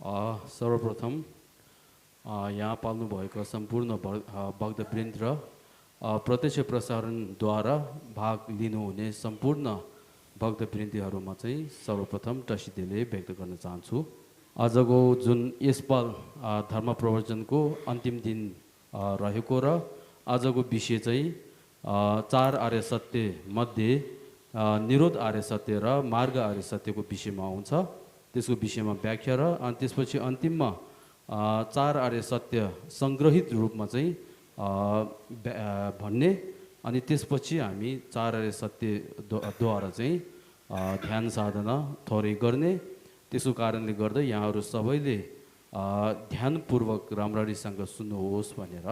सर्वप्रथम यहाँ पाल्नुभएको सम्पूर्ण भक्तवृन्द र प्रत्यक्ष प्रसारणद्वारा भाग लिनुहुने सम्पूर्ण भक्तवृन्दीहरूमा चाहिँ सर्वप्रथम टसिदेले व्यक्त गर्न चाहन्छु। आजको जुन यसपाल धर्म प्रवचनको अन्तिम दिन रहेको र आजको विषय चाहिँ चार आर्य सत्य मध्ये निरोध आर्य सत्य र मार्ग आर्य सत्यको विषयमा आउँछ। त्यसको विषयमा व्याख्या र अनि त्यसपछि अन्तिममा चार आर्य सत्य संग्रहित रूपमा चाहिँ भन्ने अनि त्यसपछि हामी चार आर्य सत्य द्वारा चाहिँ ध्यान साधना थोरै गर्ने। त्यसको कारणले गर्दा यहाँहरू सबैले ध्यानपूर्वक राम्ररीसँग सुन्नुहोस् भनेर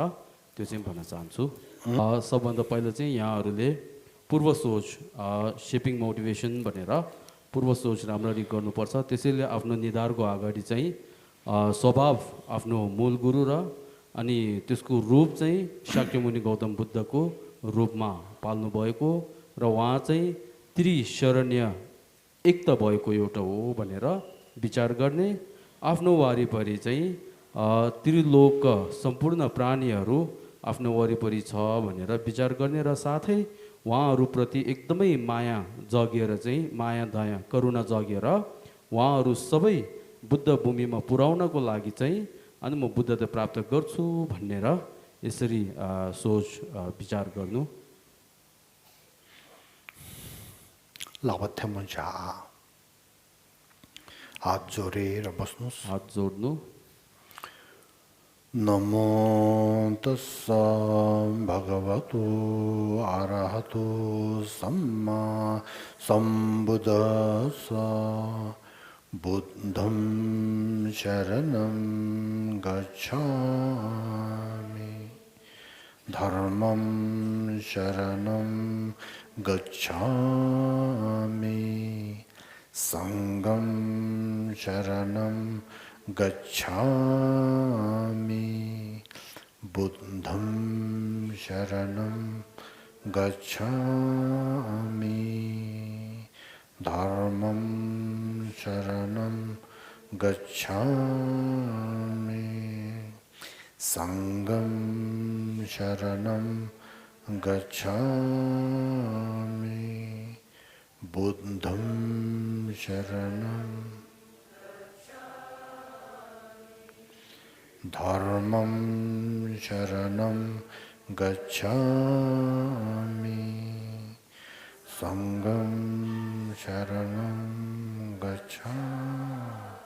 त्यो चाहिँ भन्न चाहन्छु। सबभन्दा पहिला चाहिँ यहाँहरूले पूर्व सोच शेपिङ मोटिभेसन भनेर पूर्व सोच राम्ररी गर्नुपर्छ। त्यसैले आफ्नो निधारको अगाडि चाहिँ स्वभाव आफ्नो मूल गुरु र अनि त्यसको रूप चाहिँ शाक्यमुनि गौतम बुद्धको रूपमा पाल्नु भएको र उहाँ चाहिँ त्रिशरण्य एकता भएको एउटा हो भनेर विचार गर्ने। आफ्नो वरिपरि चाहिँ त्रिलोक सम्पूर्ण प्राणीहरू आफ्नो वरिपरि छ भनेर विचार गर्ने र साथै उहाँहरूप्रति एकदमै माया जगेर चाहिँ माया दया करुणा जगेर उहाँहरू सबै बुद्ध भूमिमा पुर्याउनको लागि चाहिँ अनि म बुद्धता प्राप्त गर्छु भनेर यसरी सोच विचार गर्नु। हात जोडेर बस्नुहोस्। हात जोड्नु। नमो तस्सा भगवतो अरहतो सम्मा सम्बुद्धस्सा बुद्धं शरणं गच्छामि धर्मं शरणं गच्छामि संघं शरणं गच्छामि बुद्धं शरणं गच्छामि धर्मं शरणं गच्छामि संघं शरणं गच्छामि बुद्धं शरणं धर्मं शरणं गच्छामि संघं शरणं गच्छामि।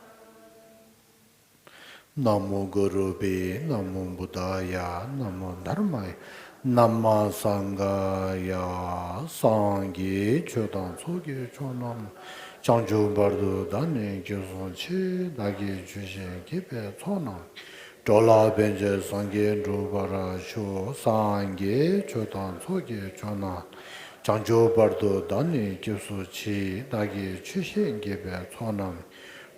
नमो गुरुवे नमो बुद्धाय नमो धर्माय नमो संघाय सांगे chodan soge chonam changju bardu dane gyuson chi dagi chushe kipe chonam dola benje sange rubara sho sange chodan soge chonam changju bardu dane gyuson chi dagi chushe kipe chonam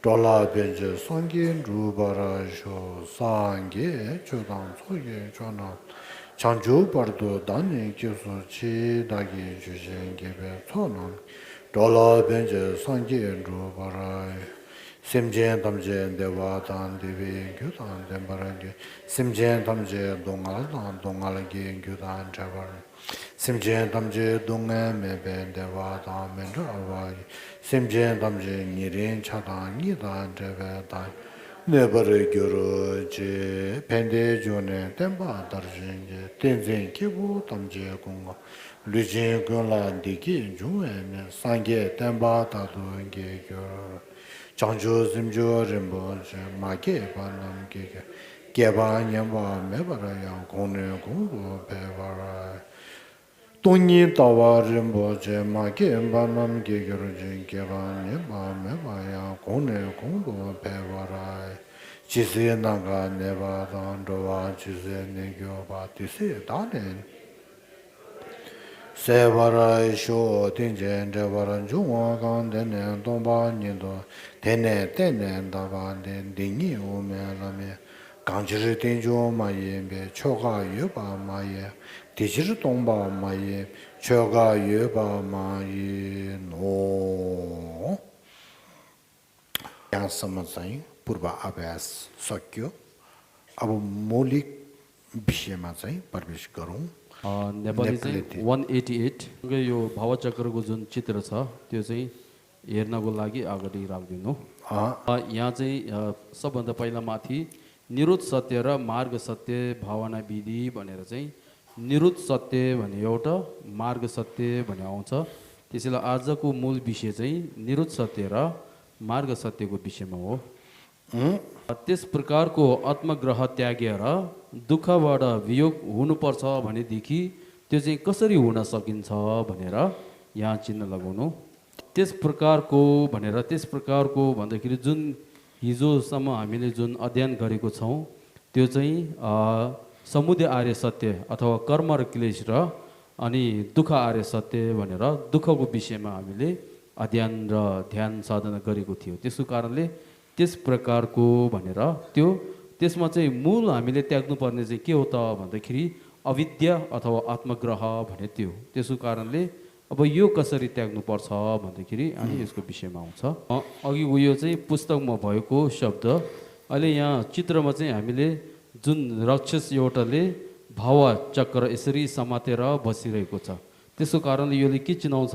dola benje sange rubara sho sange chodan soge chonam chanju bardo dani kyoso chi dagi jushen gebe chonon dola benje sangye rubarai simjen tamje dewa dan devi gyudan dembarange simjen tamje dongal dan dongal ge gyudan jabar simjen tamje donga meben dewa dan mendra awai simjen tamje nirin chadan nidan jebe dan Nebare gyoro je pende jone temba darjenge tenzen kibu tamje konga lujen gonla diki juene sange temba tatu nge gyoro chanjo zimjo rimbo je make banam gege geba nyamba mebara yang kone kongo pebara Toni tawa rimbo je make banam gege je geba nyamba mebaya kone kongo pebara Chise naga neva dandowa chise negyo bati se danen Sevara isho tinjen devaran jungwa kan denen domba nido tenen dava den dingi ume lame Kanjiri tinjo maye be choga yuba maye Tijiri domba maye choga yuba maye no Yang sama zayin पूर्वाभ्यास सकियो। अब मौलिक विषयमा चाहिँ प्रवेश गरौँ। नेपाली चाहिँ 188 यो भावचक्रको जुन चित्र छ त्यो चाहिँ हेर्नको लागि अगाडि राखिदिनु। यहाँ चाहिँ सबभन्दा पहिला माथि निरुद्ध सत्य र मार्ग सत्य भावना विधि भनेर चाहिँ निरुद्ध सत्य भन्ने एउटा, मार्ग सत्य भन्ने आउँछ। त्यसैले आजको मूल विषय चाहिँ निरुद्ध सत्य र मार्ग सत्यको विषयमा हो। त्यस प्रकारको आत्मग्रह त्यागेर दुःखबाट वियोग हुनुपर्छ भनेदेखि त्यो चाहिँ कसरी हुन सकिन्छ भनेर यहाँ चिन्ह लगाउनु। त्यस प्रकारको भनेर त्यस प्रकारको भन्दाखेरि जुन हिजोसम्म हामीले जुन अध्ययन गरेको छौँ त्यो चाहिँ समुदय आर्य सत्य अथवा कर्म र क्लेश र अनि दुःख आर्य सत्य भनेर दुःखको विषयमा हामीले अध्ययन र ध्यान साधना गरेको थियो। त्यसको कारणले त्यस प्रकारको भनेर त्यसमा चाहिँ मूल हामीले त्याग्नुपर्ने चाहिँ के हो त भन्दाखेरि अविद्या अथवा आत्मग्रह भने त्यो। त्यसको कारणले अब यो कसरी त्याग्नुपर्छ भन्दाखेरि अनि यसको विषयमा आउँछ। अघि उयो चाहिँ पुस्तकमा भएको शब्द, अहिले यहाँ चित्रमा चाहिँ हामीले जुन राक्षस एउटाले भाव चक्र यसरी समातेर बसिरहेको छ। त्यसको कारणले योले के चिनाउँछ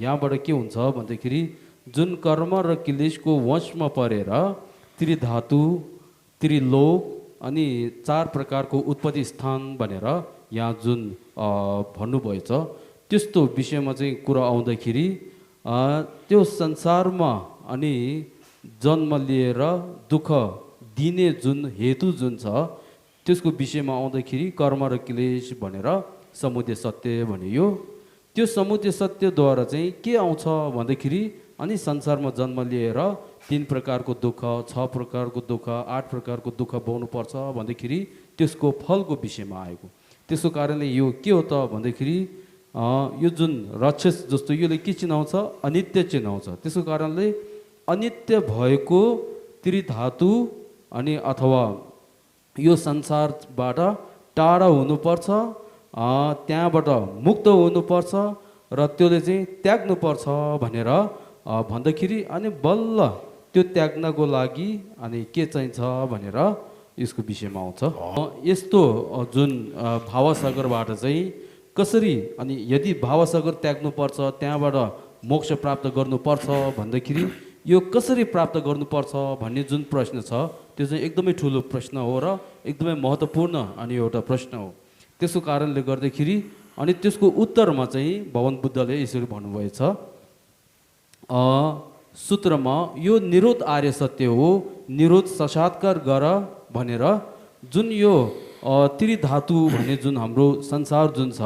यहाँबाट के हुन्छ भन्दाखेरि जुन कर्म र क्लेशको वशमा परेर त्रिधातु, त्रिलोक अनि 4 प्रकारको उत्पत्ति स्थान भनेर यहाँ जुन भन्नुभएछ त्यस्तो विषयमा चाहिँ कुरा आउँदाखेरि त्यो संसारमा अनि जन्म लिएर दुःख दिने जुन हेतु जुन छ त्यसको विषयमा आउँदाखेरि कर्म र क्लेश भनेर समुदय सत्य भनियो। त्यो समुदय सत्यद्वारा चाहिँ के आउँछ भन्दाखेरि अनि संसारमा जन्म लिएर 3 प्रकारको दुःख, 6 प्रकारको दुःख, 8 प्रकारको दुःख पाउनुपर्छ भन्दाखेरि त्यसको फलको विषयमा आएको। त्यसको कारणले यो के हो त भन्दाखेरि यो जुन राक्षस जस्तो योले के चिनाउँछ अनित्य चिनाउँछ। त्यसको कारणले अनित्य भएको त्रिधातु अनि अथवा यो संसारबाट टाढा हुनुपर्छ, त्यहाँबाट मुक्त हुनुपर्छ र त्यसले चाहिँ त्याग्नुपर्छ भनेर भन्दाखेरि अनि बल्ल त्यो त्याग्नको लागि अनि के चाहिन्छ भनेर यसको विषयमा आउँछ। यस्तो जुन भावसागरबाट चाहिँ कसरी अनि यदि भावसागर त्याग्नुपर्छ त्यहाँबाट मोक्ष प्राप्त गर्नुपर्छ भन्दाखेरि यो कसरी प्राप्त गर्नुपर्छ भन्ने जुन प्रश्न छ त्यो चाहिँ एकदमै ठुलो प्रश्न हो र एकदमै महत्त्वपूर्ण अनि एउटा प्रश्न हो। त्यसको कारणले गर्दाखेरि अनि त्यसको उत्तरमा चाहिँ भगवान बुद्धले यसरी भन्नुभएछ सूत्रमा यो निरोध आर्य सत्य हो, निरोध साक्षात्कार गर भनेर जुन यो त्रिधातु भन्ने जुन हाम्रो संसार जुन छ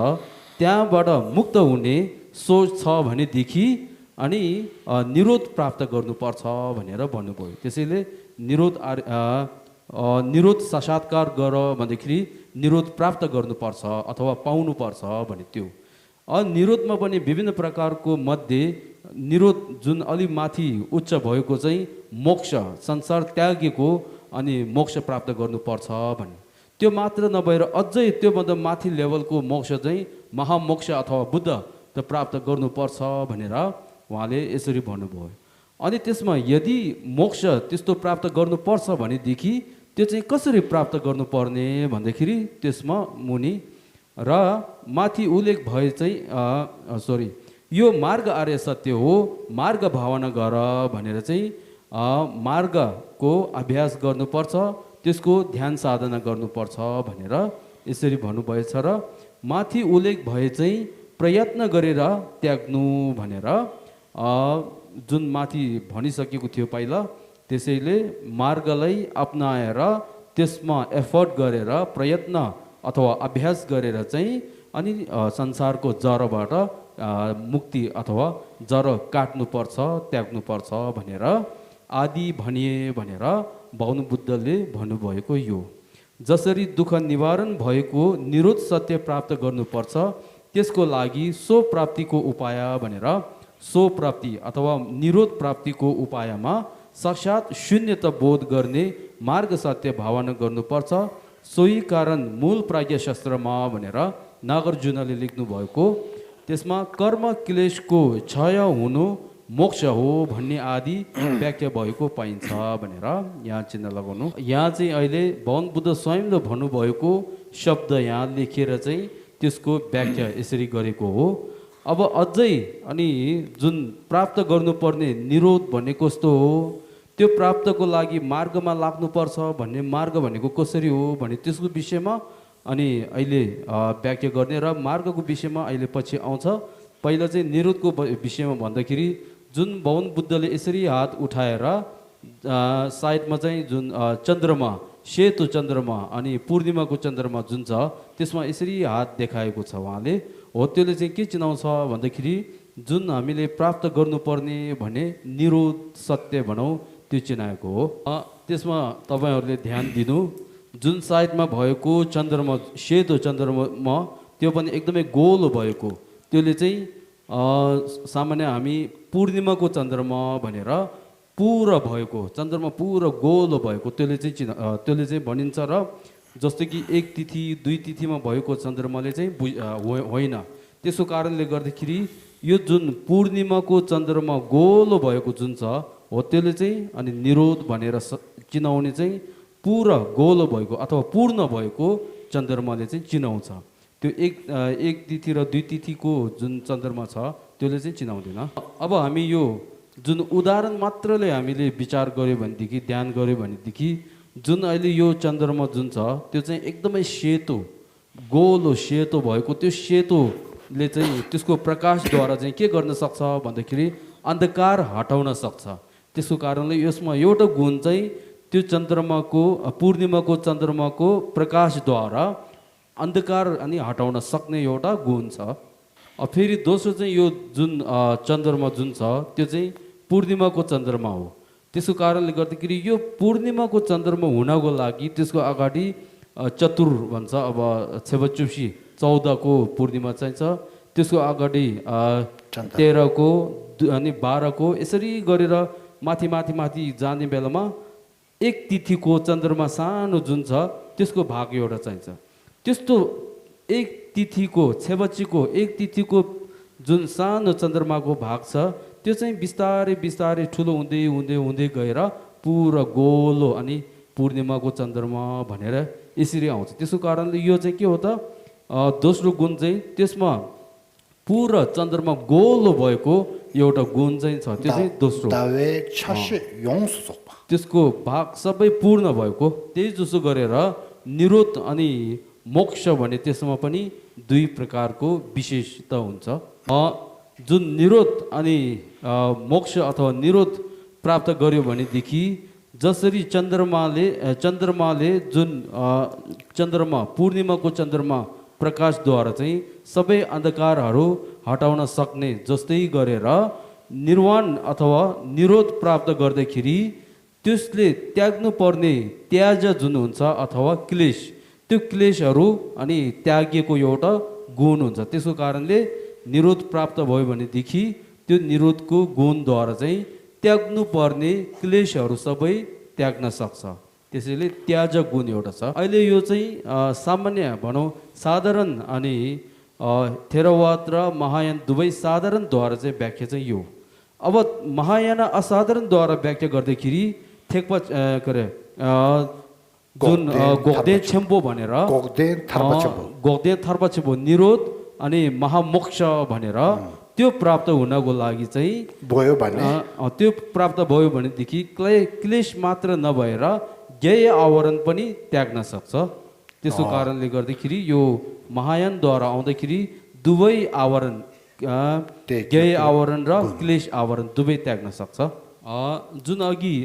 त्यहाँबाट मुक्त हुने सोच छ भनेदेखि अनि निरोध प्राप्त गर्नुपर्छ भनेर भन्नुभयो। त्यसैले निरोध साक्षात्कार गर भन्दाखेरि निरोध प्राप्त गर्नुपर्छ अथवा पाउनुपर्छ भने त्यो। निरोधमा पनि विभिन्न प्रकारको मध्ये निरोध जुन अलि माथि उच्च भएको चाहिँ मोक्ष, संसार त्यागेको अनि मोक्ष प्राप्त गर्नुपर्छ भने त्यो मात्र नभएर अझै त्योभन्दा माथि लेभलको मोक्ष चाहिँ महामोक्ष अथवा बुद्ध त प्राप्त गर्नुपर्छ भनेर उहाँले यसरी भन्नुभयो। अनि त्यसमा यदि मोक्ष त्यस्तो प्राप्त गर्नुपर्छ भनेदेखि त्यो चाहिँ कसरी प्राप्त गर्नुपर्ने भन्दाखेरि त्यसमा मुनि र माथि उल्लेख भए चाहिँ यो मार्ग आर्य सत्य हो, मार्ग भावना गर भनेर चाहिँ मार्गको अभ्यास गर्नुपर्छ, त्यसको ध्यान साधना गर्नुपर्छ भनेर यसरी भन्नुभएछ र माथि उल्लेख भए चाहिँ प्रयत्न गरेर त्याग्नु भनेर जुन माथि भनिसकेको थियो पहिला। त्यसैले मार्गलाई अपनाएर त्यसमा एफर्ट गरेर प्रयत्न अथवा अभ्यास गरेर चाहिँ अनि संसारको जरबाट मुक्ति अथवा जर काट्नुपर्छ, त्याग्नुपर्छ भनेर आदि भनिए भनेर भगवान बुद्धले भन्नुभएको यो। जसरी दुःख निवारण भएको निरोध सत्य प्राप्त गर्नुपर्छ त्यसको लागि सो प्राप्तिको उपाय भनेर सो प्राप्ति अथवा निरोध प्राप्तिको उपायमा साक्षात शून्यता बोध गर्ने मार्ग सत्य भावना गर्नुपर्छ। सोही कारण मूल प्राज्ञशास्त्रमा भनेर नागार्जुनले लेख्नु भएको त्यसमा कर्म क्लेशको क्षय हुनु मोक्ष हो भन्ने आदि व्याख्या भएको पाइन्छ भनेर यहाँ चिन्ह लगाउनु। यहाँ चाहिँ अहिले भगवान बुद्ध स्वयंले भन्नुभएको शब्द यहाँ लेखेर चाहिँ त्यसको व्याख्या यसरी गरेको हो। अब अझै अनि जुन प्राप्त गर्नुपर्ने निरोध भन्ने कस्तो हो, त्यो प्राप्तको लागि मार्गमा लाग्नुपर्छ भन्ने मार्ग भनेको कसरी हो भने त्यसको विषयमा अनि अहिले व्याख्या गर्ने र मार्गको विषयमा अहिले पछि आउँछ। पहिला चाहिँ निरोधको विषयमा भन्दाखेरि जुन भगवान बुद्धले यसरी हात उठाएर साइडमा चाहिँ जुन चन्द्रमा, सेतो चन्द्रमा अनि पूर्णिमाको चन्द्रमा जुन छ त्यसमा यसरी हात देखाएको छ उहाँले, हो त्यसले चाहिँ के चिनाउँछ भन्दाखेरि जुन हामीले प्राप्त गर्नुपर्ने भने निरोध सत्य भनौँ त्यो चिनाएको हो। त्यसमा तपाईँहरूले ध्यान दिनु, जुन साइडमा भएको चन्द्रमा, सेतो चन्द्रमा त्यो पनि एकदमै गोलो भएको, त्यसले चाहिँ सामान्य हामी पूर्णिमाको चन्द्रमा भनेर पुरा भएको, चन्द्रमा पुरा गोलो भएको त्यसले चाहिँ भनिन्छ। र जस्तो कि एक तिथि दुई तिथिमा भएको चन्द्रमाले चाहिँ होइन। त्यसको कारणले गर्दाखेरि यो जुन पूर्णिमाको चन्द्रमा गोलो भएको जुन छ हो त्यसले चाहिँ अनि निरोध भनेर चिनाउने चाहिँ पुरा गोलो भएको अथवा पूर्ण भएको चन्द्रमाले चाहिँ चिनाउँछ। त्यो एक तिथि र दुई तिथिको जुन चन्द्रमा छ त्यसले चाहिँ चिनाउँदैन। अब हामी यो जुन उदाहरण मात्रले हामीले विचार गऱ्यो भनेदेखि, ध्यान गऱ्यो भनेदेखि जुन अहिले यो चन्द्रमा जुन छ त्यो चाहिँ एकदमै सेतो गोलो सेतो भएको, त्यो सेतोले चाहिँ त्यसको प्रकाशद्वारा चाहिँ के गर्न सक्छ भन्दाखेरि अन्धकार हटाउन सक्छ। त्यसको कारणले यसमा एउटा गुण चाहिँ त्यो चन्द्रमाको, पूर्णिमाको चन्द्रमाको प्रकाशद्वारा अन्धकार अनि हटाउन सक्ने एउटा गुण छ। फेरि दोस्रो चाहिँ यो जुन चन्द्रमा जुन छ त्यो चाहिँ पूर्णिमाको चन्द्रमा हो। त्यसको कारणले गर्दाखेरि यो पूर्णिमाको चन्द्रमा हुनको लागि त्यसको अगाडि चतुर भन्छ, अब छेबचुसी 14 को पूर्णिमा चाहिन्छ, त्यसको अगाडि 13 को अनि 12 को यसरी गरेर माथि माथि माथि जाने बेलामा एक तिथिको चन्द्रमा सानो जुन छ त्यसको भाग एउटा चाहिन्छ। त्यस्तो एक तिथिको छेबचीको एक तिथिको जुन सानो चन्द्रमाको भाग छ त्यो चाहिँ बिस्तारै बिस्तारै ठुलो हुँदै हुँदै हुँदै गएर पुरा गोलो अनि पूर्णिमाको चन्द्रमा भनेर यसरी आउँछ। त्यसको कारणले यो चाहिँ के हो त, दोस्रो गुण चाहिँ त्यसमा पुरा चन्द्रमा गोलो भएको एउटा गुण चाहिँ छ, त्यो चाहिँ दोस्रो। त्यसको भाग सबै पूर्ण भएको, त्यही जसो गरेर निरोध अनि मोक्ष भने त्यसमा पनि दुई प्रकारको विशेषता हुन्छ। जुन निरोध अनि मोक्ष अथवा निरोध प्राप्त गर्यो भनेदेखि जसरी चन्द्रमाले जुन चन्द्रमा पूर्णिमाको चन्द्रमा प्रकाशद्वारा चाहिँ सबै अन्धकारहरू हटाउन सक्ने जस्तै गरेर निर्वाण अथवा निरोध प्राप्त गर्दाखेरि त्यसले त्याग्नु पर्ने त्याज जुन हुन्छ अथवा क्लेश, त्यो क्लेशहरू अनि त्यागिएको एउटा गुण हुन्छ। त्यसको कारणले निरोध प्राप्त भयो भनेदेखि त्यो निरोधको गुणद्वारा चाहिँ त्याग्नु पर्ने क्लेशहरू सबै त्याग्न सक्छ। त्यसैले त्याज गुण एउटा छ। अहिले यो चाहिँ सामान्य भनौँ साधारण अनि थेरवाद र महायान दुवै साधारणद्वारा चाहिँ व्याख्या चाहिँ यो। अब महायान असाधारणद्वारा व्याख्या गर्दाखेरि थेक्पा जुन गोक्दे छेम्पो भनेर गोक्दे थर्पा छेम्पो निरोध अनि महामोक्ष भनेर त्यो प्राप्त हुनको लागि चाहिँ भयो भने त्यो प्राप्त भयो भनेदेखि क्लेश मात्र नभएर ज्ञेय आवरण पनि त्याग्न सक्छ। त्यसको कारणले गर्दाखेरि यो महायानद्वारा आउँदाखेरि दुवै आवरण ज्ञेय आवरण र क्लेश आवरण दुवै त्याग्न सक्छ। जुन अघि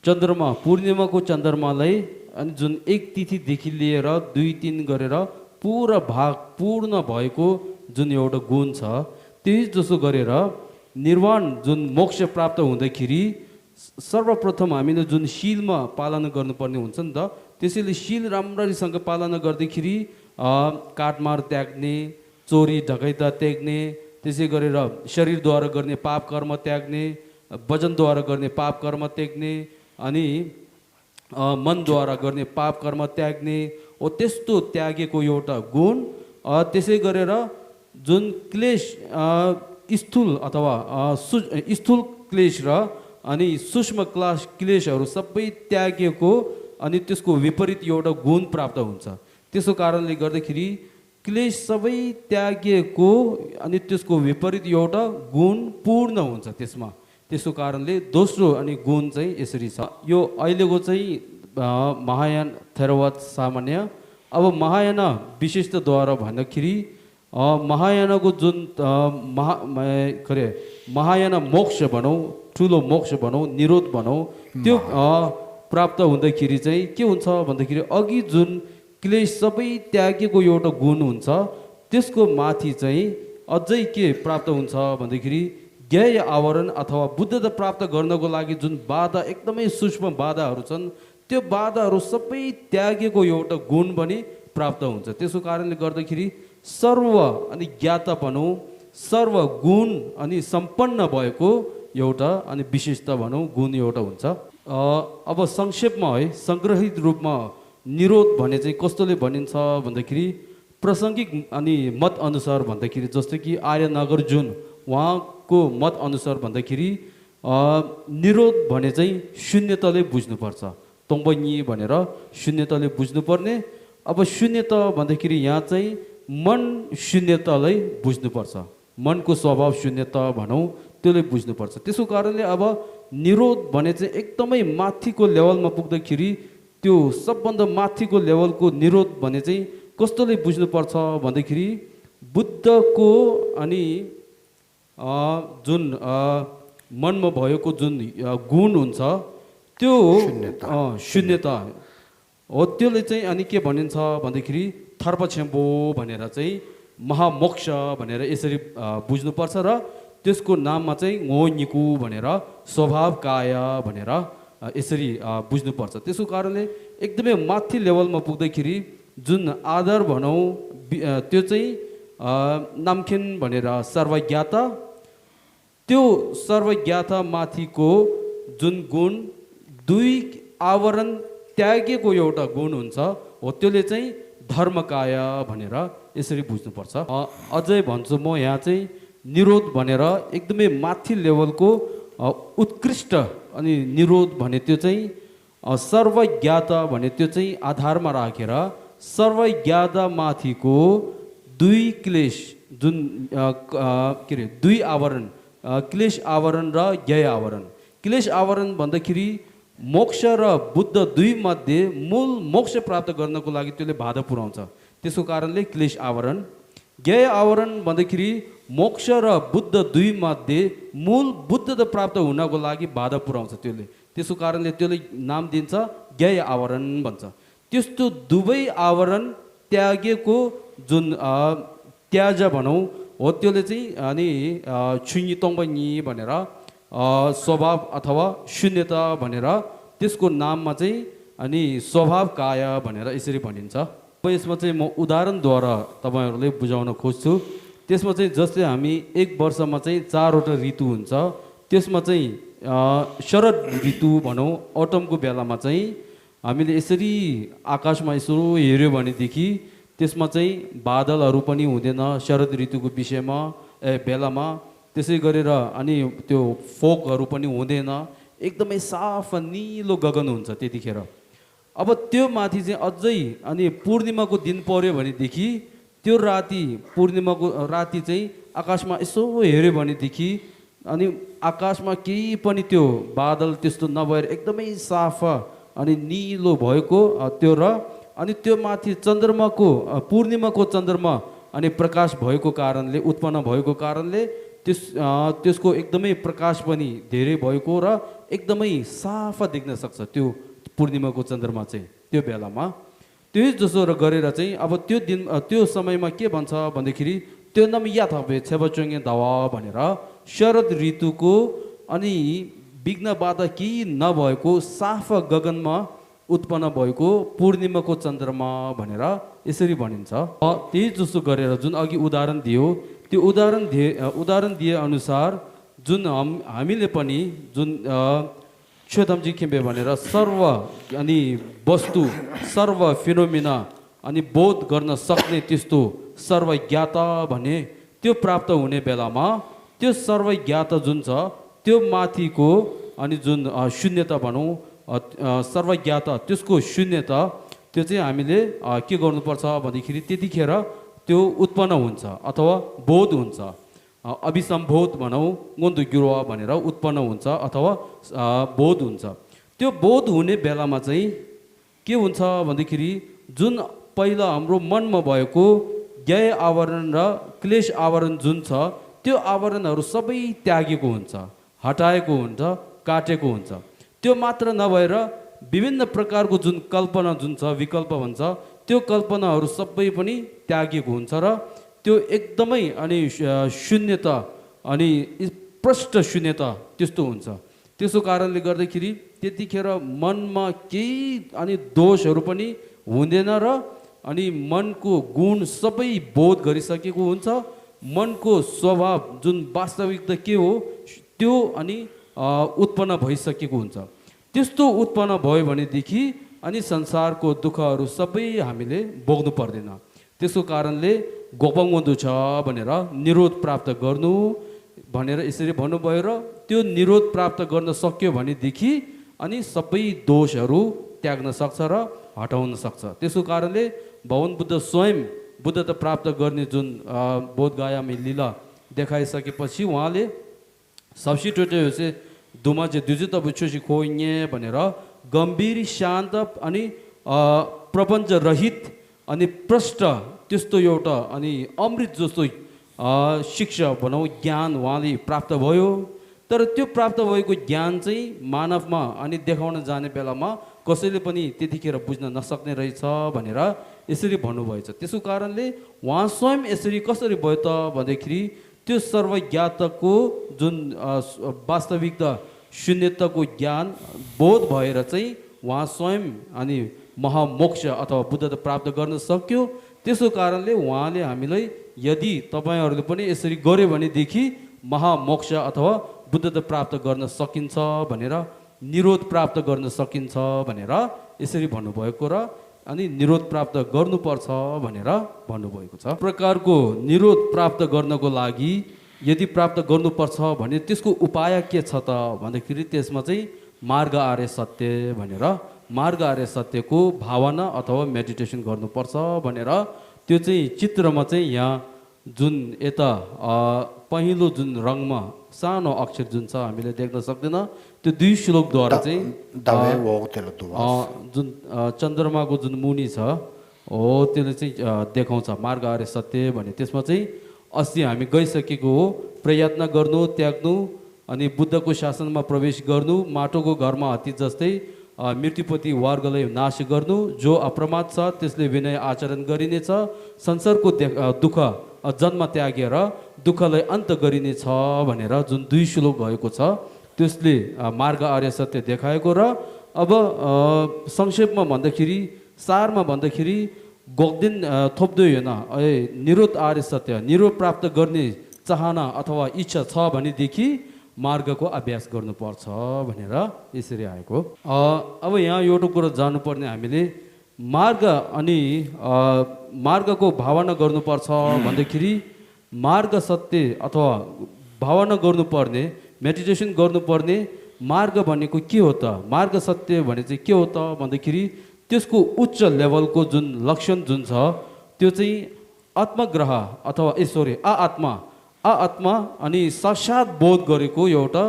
चन्द्रमा पूर्णिमाको चन्द्रमालाई अनि जुन एक तिथिदेखि लिएर 2-3 गरेर पुरा भाग पूर्ण भएको जुन एउटा गुण छ, त्यही जसो गरेर निर्वाण जुन मोक्ष प्राप्त हुँदाखेरि सर्वप्रथम हामीले जुन शीलमा पालना गर्नुपर्ने हुन्छ नि त, त्यसैले शील राम्ररीसँग पालना गर्दाखेरि काटमार त्याग्ने, चोरी ढकैता त्याग्ने, त्यसै गरेर शरीरद्वारा गर्ने पाप कर्म त्याग्ने, वजनद्वारा गर्ने पाप कर्म त्याग्ने अनि मनद्वारा गर्ने पाप कर्म त्याग्ने, ओ त्यस्तो त्यागेको एउटा गुण। त्यसै गरेर जुन क्लेश स्थूल अथवा स्थूल क्लेश र अनि सूक्ष्म क्लेशहरू सबै त्यागेको अनि त्यसको विपरीत एउटा गुण प्राप्त हुन्छ। त्यसो कारणले गर्दाखेरि क्लेश सबै त्यागेको अनि त्यसको विपरीत एउटा गुण पूर्ण हुन्छ त्यसमा। त्यसो कारणले दोस्रो अनि गुण चाहिँ यसरी छ। यो अहिलेको चाहिँ महायान थेरवाद सामान्य। अब महायान विशिष्टद्वारा भन्दाखेरि महायानको जुन महायान मोक्ष भनौँ, ठुलो मोक्ष भनौँ, निरोध भनौँ, त्यो प्राप्त हुँदाखेरि चाहिँ के हुन्छ भन्दाखेरि अघि जुन क्लेश सबै त्यागेको एउटा गुण हुन्छ त्यसको माथि चाहिँ अझै के प्राप्त हुन्छ भन्दाखेरि ज्ञेय आवरण अथवा बुद्धता प्राप्त गर्नको लागि जुन बाधा एकदमै सूक्ष्म बाधाहरू छन् त्यो बाधाहरू सबै त्यागेको एउटा गुण पनि प्राप्त हुन्छ। त्यसो कारणले गर्दाखेरि सर्व अनि ज्ञाता भनौँ, सर्व गुण अनि सम्पन्न भएको एउटा अनि विशेषता भनौँ गुण एउटा हुन्छ। अब संक्षेपमा है सङ्ग्रहित रूपमा निरोध भने चाहिँ कस्तोले भनिन्छ भन्दाखेरि प्रासङ्गिक अनि मत अनुसार भन्दाखेरि जस्तो कि आर्यनगर जुन उहाँको मत अनुसार भन्दाखेरि निरोध भने चाहिँ शून्यताले बुझ्नुपर्छ। तोङ्बनी भनेर शून्यताले बुझ्नुपर्ने। अब शून्यता भन्दाखेरि यहाँ चाहिँ मन शून्यतालाई बुझ्नुपर्छ, मनको स्वभाव शून्यता भनौँ त्यसले बुझ्नुपर्छ। त्यसो कारणले अब निरोध भने चाहिँ एकदमै माथिको लेभलमा पुग्दाखेरि त्यो सबभन्दा माथिको लेभलको निरोध भने चाहिँ कस्तोले बुझ्नुपर्छ भन्दाखेरि बुद्धको अनि जुन मनमा भएको जुन गुण हुन्छ त्यो शून्यता हो। त्यसले चाहिँ अनि के भनिन्छ भन्दाखेरि थर्पछेम्बो भनेर चाहिँ महामोक्ष भनेर यसरी बुझ्नुपर्छ र त्यसको नाममा चाहिँ ngoniku भनेर स्वभाव काय भनेर यसरी बुझ्नुपर्छ। त्यसको कारणले एकदमै माथि लेभलमा पुग्दाखेरि जुन आधार भनौँ त्यो चाहिँ नामखेन भनेर सर्वज्ञाता, त्यो सर्वज्ञाता माथिको जुन गुण दुई आवरण त्यागेको एउटा गुण हुन्छ हो त्यसले चाहिँ धर्मकाय भनेर यसरी बुझ्नुपर्छ। अझै भन्छु म यहाँ चाहिँ निरोध भनेर एकदमै माथि लेभलको उत्कृष्ट अनि निरोध भने त्यो चाहिँ सर्वज्ञाता भने त्यो चाहिँ आधारमा राखेर सर्वज्ञाता माथिको दुई क्लेश जुन के अरे दुई आवरण क्लेश आवरण र ज्ञेय आवरण। क्लेश आवरण भन्दाखेरि मोक्ष र बुद्ध दुई मध्ये मूल मोक्ष प्राप्त गर्नको लागि त्यसले बाधा पुर्याउँछ। त्यसको कारणले क्लेश आवरण। ज्ञेय आवरण भन्दाखेरि मोक्ष र बुद्ध दुई मध्ये मूल बुद्धता प्राप्त हुनको लागि बाधा पुर्याउँछ त्यसले। त्यसको कारणले त्यसले नाम दिन्छ ज्ञेय आवरण भन्छ। त्यस्तो दुवै आवरण त्यागेको जुन त्याज भनौँ हो त्यसले चाहिँ अनि छुङ्गी तोङ्बनी भनेर स्वभाव अथवा शून्यता भनेर त्यसको नाममा चाहिँ अनि स्वभाव काय भनेर यसरी भनिन्छ। अब यसमा चाहिँ म उदाहरणद्वारा तपाईँहरूलाई बुझाउन खोज्छु। त्यसमा चाहिँ जस्तै हामी एक वर्षमा चाहिँ 4वटा ऋतु हुन्छ, त्यसमा चाहिँ शरद ऋतु भनौँ अटमको बेलामा चाहिँ हामीले यसरी आकाशमा यसो हेऱ्यो भनेदेखि त्यसमा चाहिँ बादलहरू पनि हुँदैन शरद ऋतुको विषयमा बेलामा। त्यसै गरेर अनि त्यो फोकहरू पनि हुँदैन, एकदमै साफ निलो गगन हुन्छ त्यतिखेर। अब त्यो माथि चाहिँ अझै अनि पूर्णिमाको दिन पर्यो भनेदेखि त्यो राति पूर्णिमाको राति चाहिँ आकाशमा यसो हेऱ्यो भनेदेखि अनि आकाशमा केही पनि त्यो बादल त्यस्तो नभएर एकदमै साफ अनि निलो भएको त्यो र अनि त्यो माथि चन्द्रमाको पूर्णिमाको चन्द्रमा अनि प्रकाश भएको कारणले उत्पन्न भएको कारणले त्यसको एकदमै प्रकाश पनि धेरै भएको र एकदमै साफ देख्न सक्छ त्यो पूर्णिमाको चन्द्रमा चाहिँ त्यो बेलामा। त्यही जसो गरेर चाहिँ अब त्यो दिन त्यो समयमा के भन्छ भन्दाखेरि त्यो नाम याद हबे छेबचोङ्गे दावा भनेर शरद ऋतुको अनि विघ्न बाधा केही नभएको साफ गगनमा उत्पन्न भएको पूर्णिमाको चन्द्रमा भनेर यसरी भनिन्छ। त्यही जसो गरेर जुन अघि उदाहरण दियो त्यो उदाहरण दिए अनुसार जुन हामीले पनि जुन क्षोधमजी खिम्बे भनेर सर्व अनि वस्तु सर्व फिनोमिना अनि बोध गर्न सक्ने त्यस्तो सर्वज्ञाता भने त्यो प्राप्त हुने बेलामा त्यो सर्वज्ञता जुन छ त्यो माथिको अनि जुन शून्यता भनौँ सर्वज्ञता त्यसको शून्यता त्यो चाहिँ हामीले के गर्नुपर्छ भन्दाखेरि त्यतिखेर त्यो उत्पन्न हुन्छ अथवा बोध हुन्छ अभिसम्बोध भनौँ गोन्दु गिरोवा भनेर उत्पन्न हुन्छ अथवा बोध हुन्छ। त्यो बोध हुने बेलामा चाहिँ के हुन्छ भन्दाखेरि जुन पहिला हाम्रो मनमा भएको ज्ञेय आवरण र क्लेश आवरण जुन छ त्यो आवरणहरू सबै त्यागेको हुन्छ, हटाएको हुन्छ, काटेको हुन्छ। त्यो मात्र नभएर विभिन्न प्रकारको जुन कल्पना जुन छ विकल्प भन्छ त्यो कल्पनाहरू सबै पनि त्यागेको हुन्छ र त्यो एकदमै अनि शून्यता अनि प्रष्ट शून्यता त्यस्तो हुन्छ। त्यसो कारणले गर्दाखेरि त्यतिखेर मनमा केही अनि दोषहरू पनि हुँदैन र अनि मनको गुण सबै बोध गरिसकेको हुन्छ। मनको स्वभाव जुन वास्तविकता के हो त्यो अनि उत्पन्न भइसकेको हुन्छ। त्यस्तो उत्पन्न भयो भनेदेखि अनि संसारको दुःखहरू सबै हामीले भोग्नु पर्दैन। त्यसको कारणले गोपङ्गोन्दु छ भनेर निरोध प्राप्त गर्नु भनेर यसरी भन्नुभयो र त्यो निरोध प्राप्त गर्न सक्यो भनेदेखि अनि सबै दोषहरू त्याग्न सक्छ र हटाउन सक्छ। त्यसको कारणले भगवान बुद्ध स्वयं बुद्धता प्राप्त गर्ने जुन बोधगयामा लीला देखाइसकेपछि उहाँले सब्स्टिट्युट चाहिँ दुमा चाहिँ दुजित बुझोसी खोइने भनेर गम्भीर शान्त अनि प्रपञ्च रहित अनि प्रष्ट त्यस्तो एउटा अनि अमृत जस्तो शिक्षा भनौँ ज्ञान उहाँले प्राप्त भयो। तर त्यो प्राप्त भएको ज्ञान चाहिँ मानवमा अनि देखाउन जाने बेलामा कसैले पनि त्यतिखेर बुझ्न नसक्ने रहेछ भनेर यसरी भन्नुभएछ। त्यसको कारणले उहाँ स्वयं यसरी कसरी भयो त भन्दाखेरि त्यो सर्वज्ञाताको जुन वास्तविकता शून्यताको ज्ञान बोध भएर चाहिँ उहाँ स्वयं अनि महामोक्ष अथवा बुद्धता प्राप्त गर्न सक्यो। त्यसको कारणले उहाँले हामीलाई यदि तपाईँहरूले पनि यसरी गर्यो भनेदेखि महामोक्ष अथवा बुद्धता प्राप्त गर्न सकिन्छ भनेर निरोध प्राप्त गर्न सकिन्छ भनेर यसरी भन्नुभएको र अनि निरोध प्राप्त गर्नुपर्छ भनेर भन्नुभएको छ। प्रकारको निरोध प्राप्त गर्नको लागि यदि प्राप्त गर्नुपर्छ भने त्यसको उपाय के छ त भन्दाखेरि त्यसमा चाहिँ मार्ग आर्य सत्य भनेर मार्ग आर्य सत्यको भावना अथवा मेडिटेसन गर्नुपर्छ भनेर त्यो चाहिँ चित्रमा चाहिँ यहाँ जुन यता पहिलो जुन रङमा सानो अक्षर जुन छ हामीले देख्न सक्दैन त्यो 2 श्लोकद्वारा चाहिँ जुन चन्द्रमाको जुन मुनि छ हो त्यसले चाहिँ देखाउँछ मार्ग आर्य सत्य भने। त्यसमा चाहिँ अस्ति हामी गइसकेको हो प्रयत्न गर्नु त्याग्नु अनि बुद्धको शासनमा प्रवेश गर्नु माटोको घरमा हात्ती जस्तै मृत्युपति वर्गलाई नाश गर्नु जो अप्रमाद छ त्यसले विनय आचरण गरिनेछ संसारको दुःख जन्म त्यागेर दुःखलाई अन्त गरिनेछ भनेर जुन 2 श्लोक भएको छ त्यसले मार्ग आर्य सत्य देखाएको र अब संक्षेपमा भन्दाखेरि सारमा भन्दाखेरि गोक्दिन थोप्दै होइन निरोध आर्य सत्य निरोध प्राप्त गर्ने चाहना अथवा इच्छा छ भनेदेखि मार्गको अभ्यास गर्नुपर्छ भनेर यसरी आएको। अब यहाँ एउटा कुरो जान्नुपर्ने हामीले मार्ग अनि मार्गको भावना गर्नुपर्छ भन्दाखेरि मार्ग सत्य अथवा भावना गर्नुपर्ने मेडिटेसन गर्नुपर्ने मार्ग भनेको के हो त मार्ग सत्य भने चाहिँ के हो त भन्दाखेरि त्यसको उच्च लेभलको जुन लक्षण जुन छ त्यो चाहिँ आत्मग्रह अथवा आत्मा अनि साक्षात बोध गरेको एउटा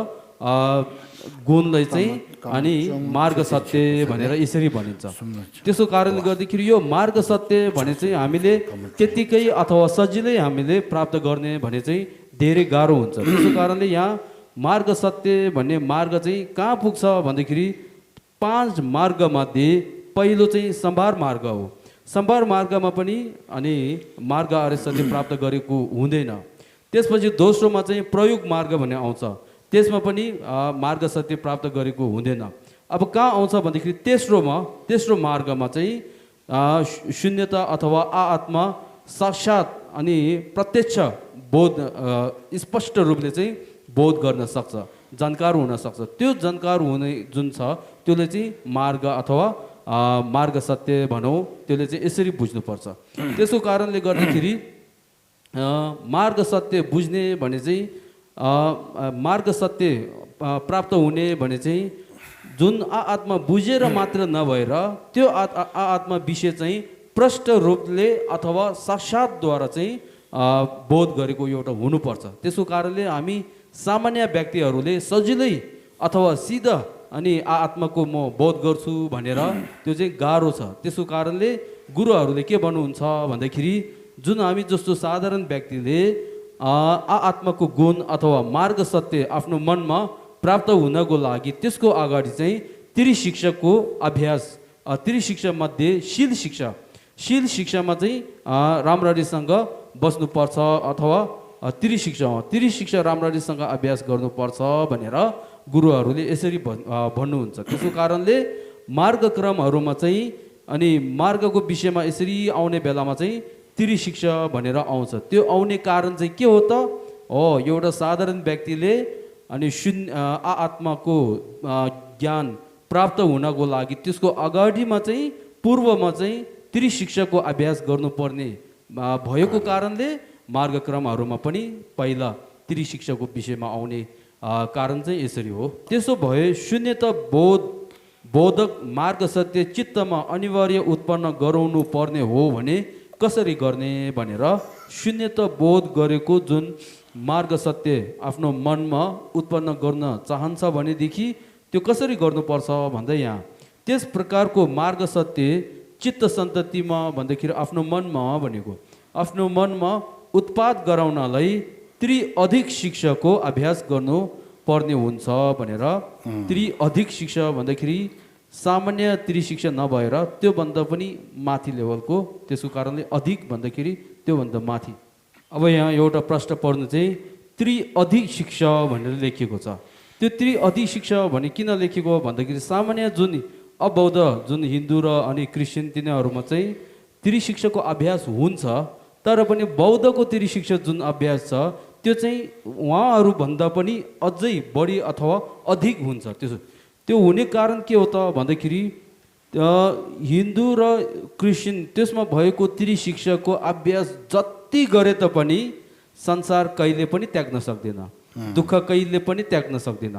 गुणलाई चाहिँ अनि मार्ग सत्य भनेर यसरी भनिन्छ। त्यसको कारणले गर्दाखेरि यो मार्ग सत्य भने चाहिँ हामीले त्यतिकै अथवा सजिलै हामीले प्राप्त गर्ने भने चाहिँ धेरै गाह्रो हुन्छ। त्यसको कारणले यहाँ मार्ग सत्य भन्ने मार्ग चाहिँ कहाँ पुग्छ भन्दाखेरि 5 मार्गमध्ये पहिलो चाहिँ सम्भार मार्ग हो। सम्भार मार्गमा पनि अनि मार्ग आर्य सत्य प्राप्त गरेको हुँदैन। त्यसपछि दोस्रोमा चाहिँ प्रयोग मार्ग भन्ने आउँछ त्यसमा पनि मार्ग सत्य प्राप्त गरेको हुँदैन। अब कहाँ आउँछ भन्दाखेरि तेस्रो मार्गमा चाहिँ शून्यता अथवा आत्मा साक्षात अनि प्रत्यक्ष बोध स्पष्ट रूपले चाहिँ बोध गर्न सक्छ जानकार हुन सक्छ। त्यो जानकार हुने जुन छ त्यसले चाहिँ मार्ग अथवा मार्ग सत्य भनौँ त्यसले चाहिँ यसरी बुझ्नुपर्छ। त्यसको कारणले गर्दाखेरि मार्ग सत्य बुझ्ने भने चाहिँ मार्ग सत्य प्राप्त हुने भने चाहिँ जुन आत्मा बुझेर मात्र नभएर त्यो आत्मा विषय चाहिँ प्रष्ट रूपले अथवा साक्षात्द्वारा चाहिँ बोध गरेको एउटा हुनुपर्छ। त्यसको कारणले हामी सामान्य व्यक्तिहरूले सजिलै अथवा सिधा अनि आत्माको म बोध गर्छु भनेर त्यो चाहिँ गाह्रो छ। त्यसको कारणले गुरुहरूले के भन्नुहुन्छ भन्दाखेरि जुन हामी जस्तो साधारण व्यक्तिले आत्माको गुण अथवा मार्ग सत्य आफ्नो मनमा प्राप्त हुनको लागि त्यसको अगाडि चाहिँ त्रिशिक्षाको अभ्यास, त्रिशिक्षा मध्ये शील शिक्षामा चाहिँ राम्ररीसँग बस्नुपर्छ अथवा त्रिशिक्षा राम्ररीसँग अभ्यास गर्नुपर्छ भनेर गुरुहरूले यसरी भन्नुहुन्छ। त्यसको कारणले मार्गक्रमहरूमा चाहिँ अनि मार्गको विषयमा यसरी आउने बेलामा चाहिँ त्रिशिक्षा भनेर आउँछ। त्यो आउने कारण चाहिँ के हो त? एउटा साधारण व्यक्तिले अनि आत्माको ज्ञान प्राप्त हुनको लागि त्यसको अगाडिमा चाहिँ पूर्वमा चाहिँ त्रिशिक्षाको अभ्यास गर्नुपर्ने भएको कारणले मार्गक्रमहरूमा पनि पहिला त्रिशिक्षाको विषयमा आउने कारण चाहिँ यसरी हो। त्यसो भए शून्यता बोधक मार्ग सत्य चित्तमा अनिवार्य उत्पन्न गराउनु पर्ने हो भने कसरी गर्ने भनेर शून्यता बोध गरेको जुन मार्ग सत्य आफ्नो मनमा उत्पन्न गर्न चाहन्छ भनेदेखि त्यो कसरी गर्नुपर्छ भन्दा यहाँ त्यस प्रकारको मार्ग सत्य चित्त सन्ततिमा भन्दाखेरि आफ्नो मनमा भनेको आफ्नो मनमा उत्पाद गराउनलाई अधिक शिक्षाको अभ्यास गर्नु पर्ने हुन्छ भनेर अधिक शिक्षा भन्दाखेरि सामान्य त्रिशिक्षा नभएर त्योभन्दा पनि माथि लेभलको, त्यसको कारणले अधिक भन्दाखेरि त्योभन्दा माथि। अब यहाँ एउटा प्रश्न पर्नु चाहिँ अधिक शिक्षा भनेर लेखिएको छ। त्यो अधिक शिक्षा भने किन लेखिएको भन्दाखेरि सामान्य जुन अबौद्ध जुन हिन्दू र अनि क्रिस्चियन तिनीहरूमा चाहिँ त्रिशिक्षाको अभ्यास हुन्छ, तर पनि बौद्धको त्रिशिक्षा जुन अभ्यास छ त्यो चाहिँ उहाँहरूभन्दा पनि अझै बढी अथवा अधिक हुन्छ। त्यो हुने कारण के हो त भन्दाखेरि हिन्दू र क्रिस्चियन त्यसमा भएको त्रिशिक्षाको अभ्यास जति गरे तापनि संसार कहिले पनि त्याग्न सक्दैन, दुःख कहिले पनि त्याग्न सक्दैन।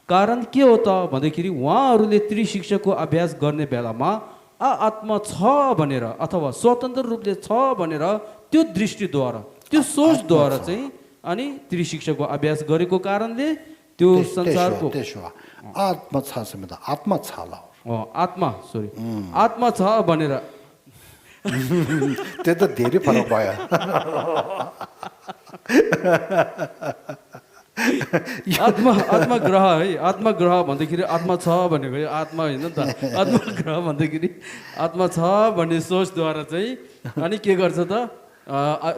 कारण के हो त भन्दाखेरि उहाँहरूले त्रिशिक्षाको अभ्यास गर्ने बेलामा आत्मा छ भनेर अथवा स्वतन्त्र रूपले छ भनेर त्यो दृष्टिद्वारा त्यो सोचद्वारा चाहिँ अनि त्रिशिक्षाको अभ्यास गरेको कारणले त्यो संसारको आत्मा छ आत्मा छ आत्मा छ भनेर त्यो त धेरै फरक भयो। आत्मा ग्रह है, आत्मा ग्रह भन्दाखेरि आत्मा छ भनेको आत्मा होइन नि त। आत्मा ग्रह भन्दाखेरि आत्मा छ भन्ने सोचद्वारा चाहिँ अनि के गर्छ त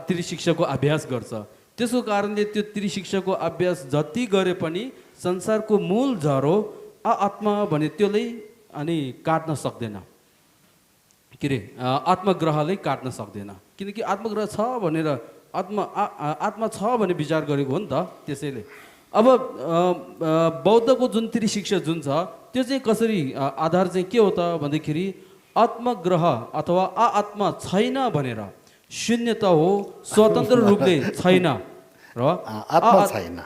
त्रिशिक्षाको अभ्यास गर्छ। त्यसको कारणले त्यो त्रिशिक्षाको अभ्यास जति गरे पनि संसारको मूल जरो आत्मा भने त्यसले अनि काट्न सक्दैन, के अरे आत्मग्रहले काट्न सक्दैन। किनकि आत्मग्रह छ भनेर आत्मा छ भने विचार गरेको हो नि त। त्यसैले अब बौद्धको जुन त्रिशिक्षा जुन छ त्यो चाहिँ कसरी आधार चाहिँ के हो त भन्दाखेरि आत्मग्रह अथवा आत्मा छैन भनेर शून्यता हो, स्वतन्त्र रूपले छैन र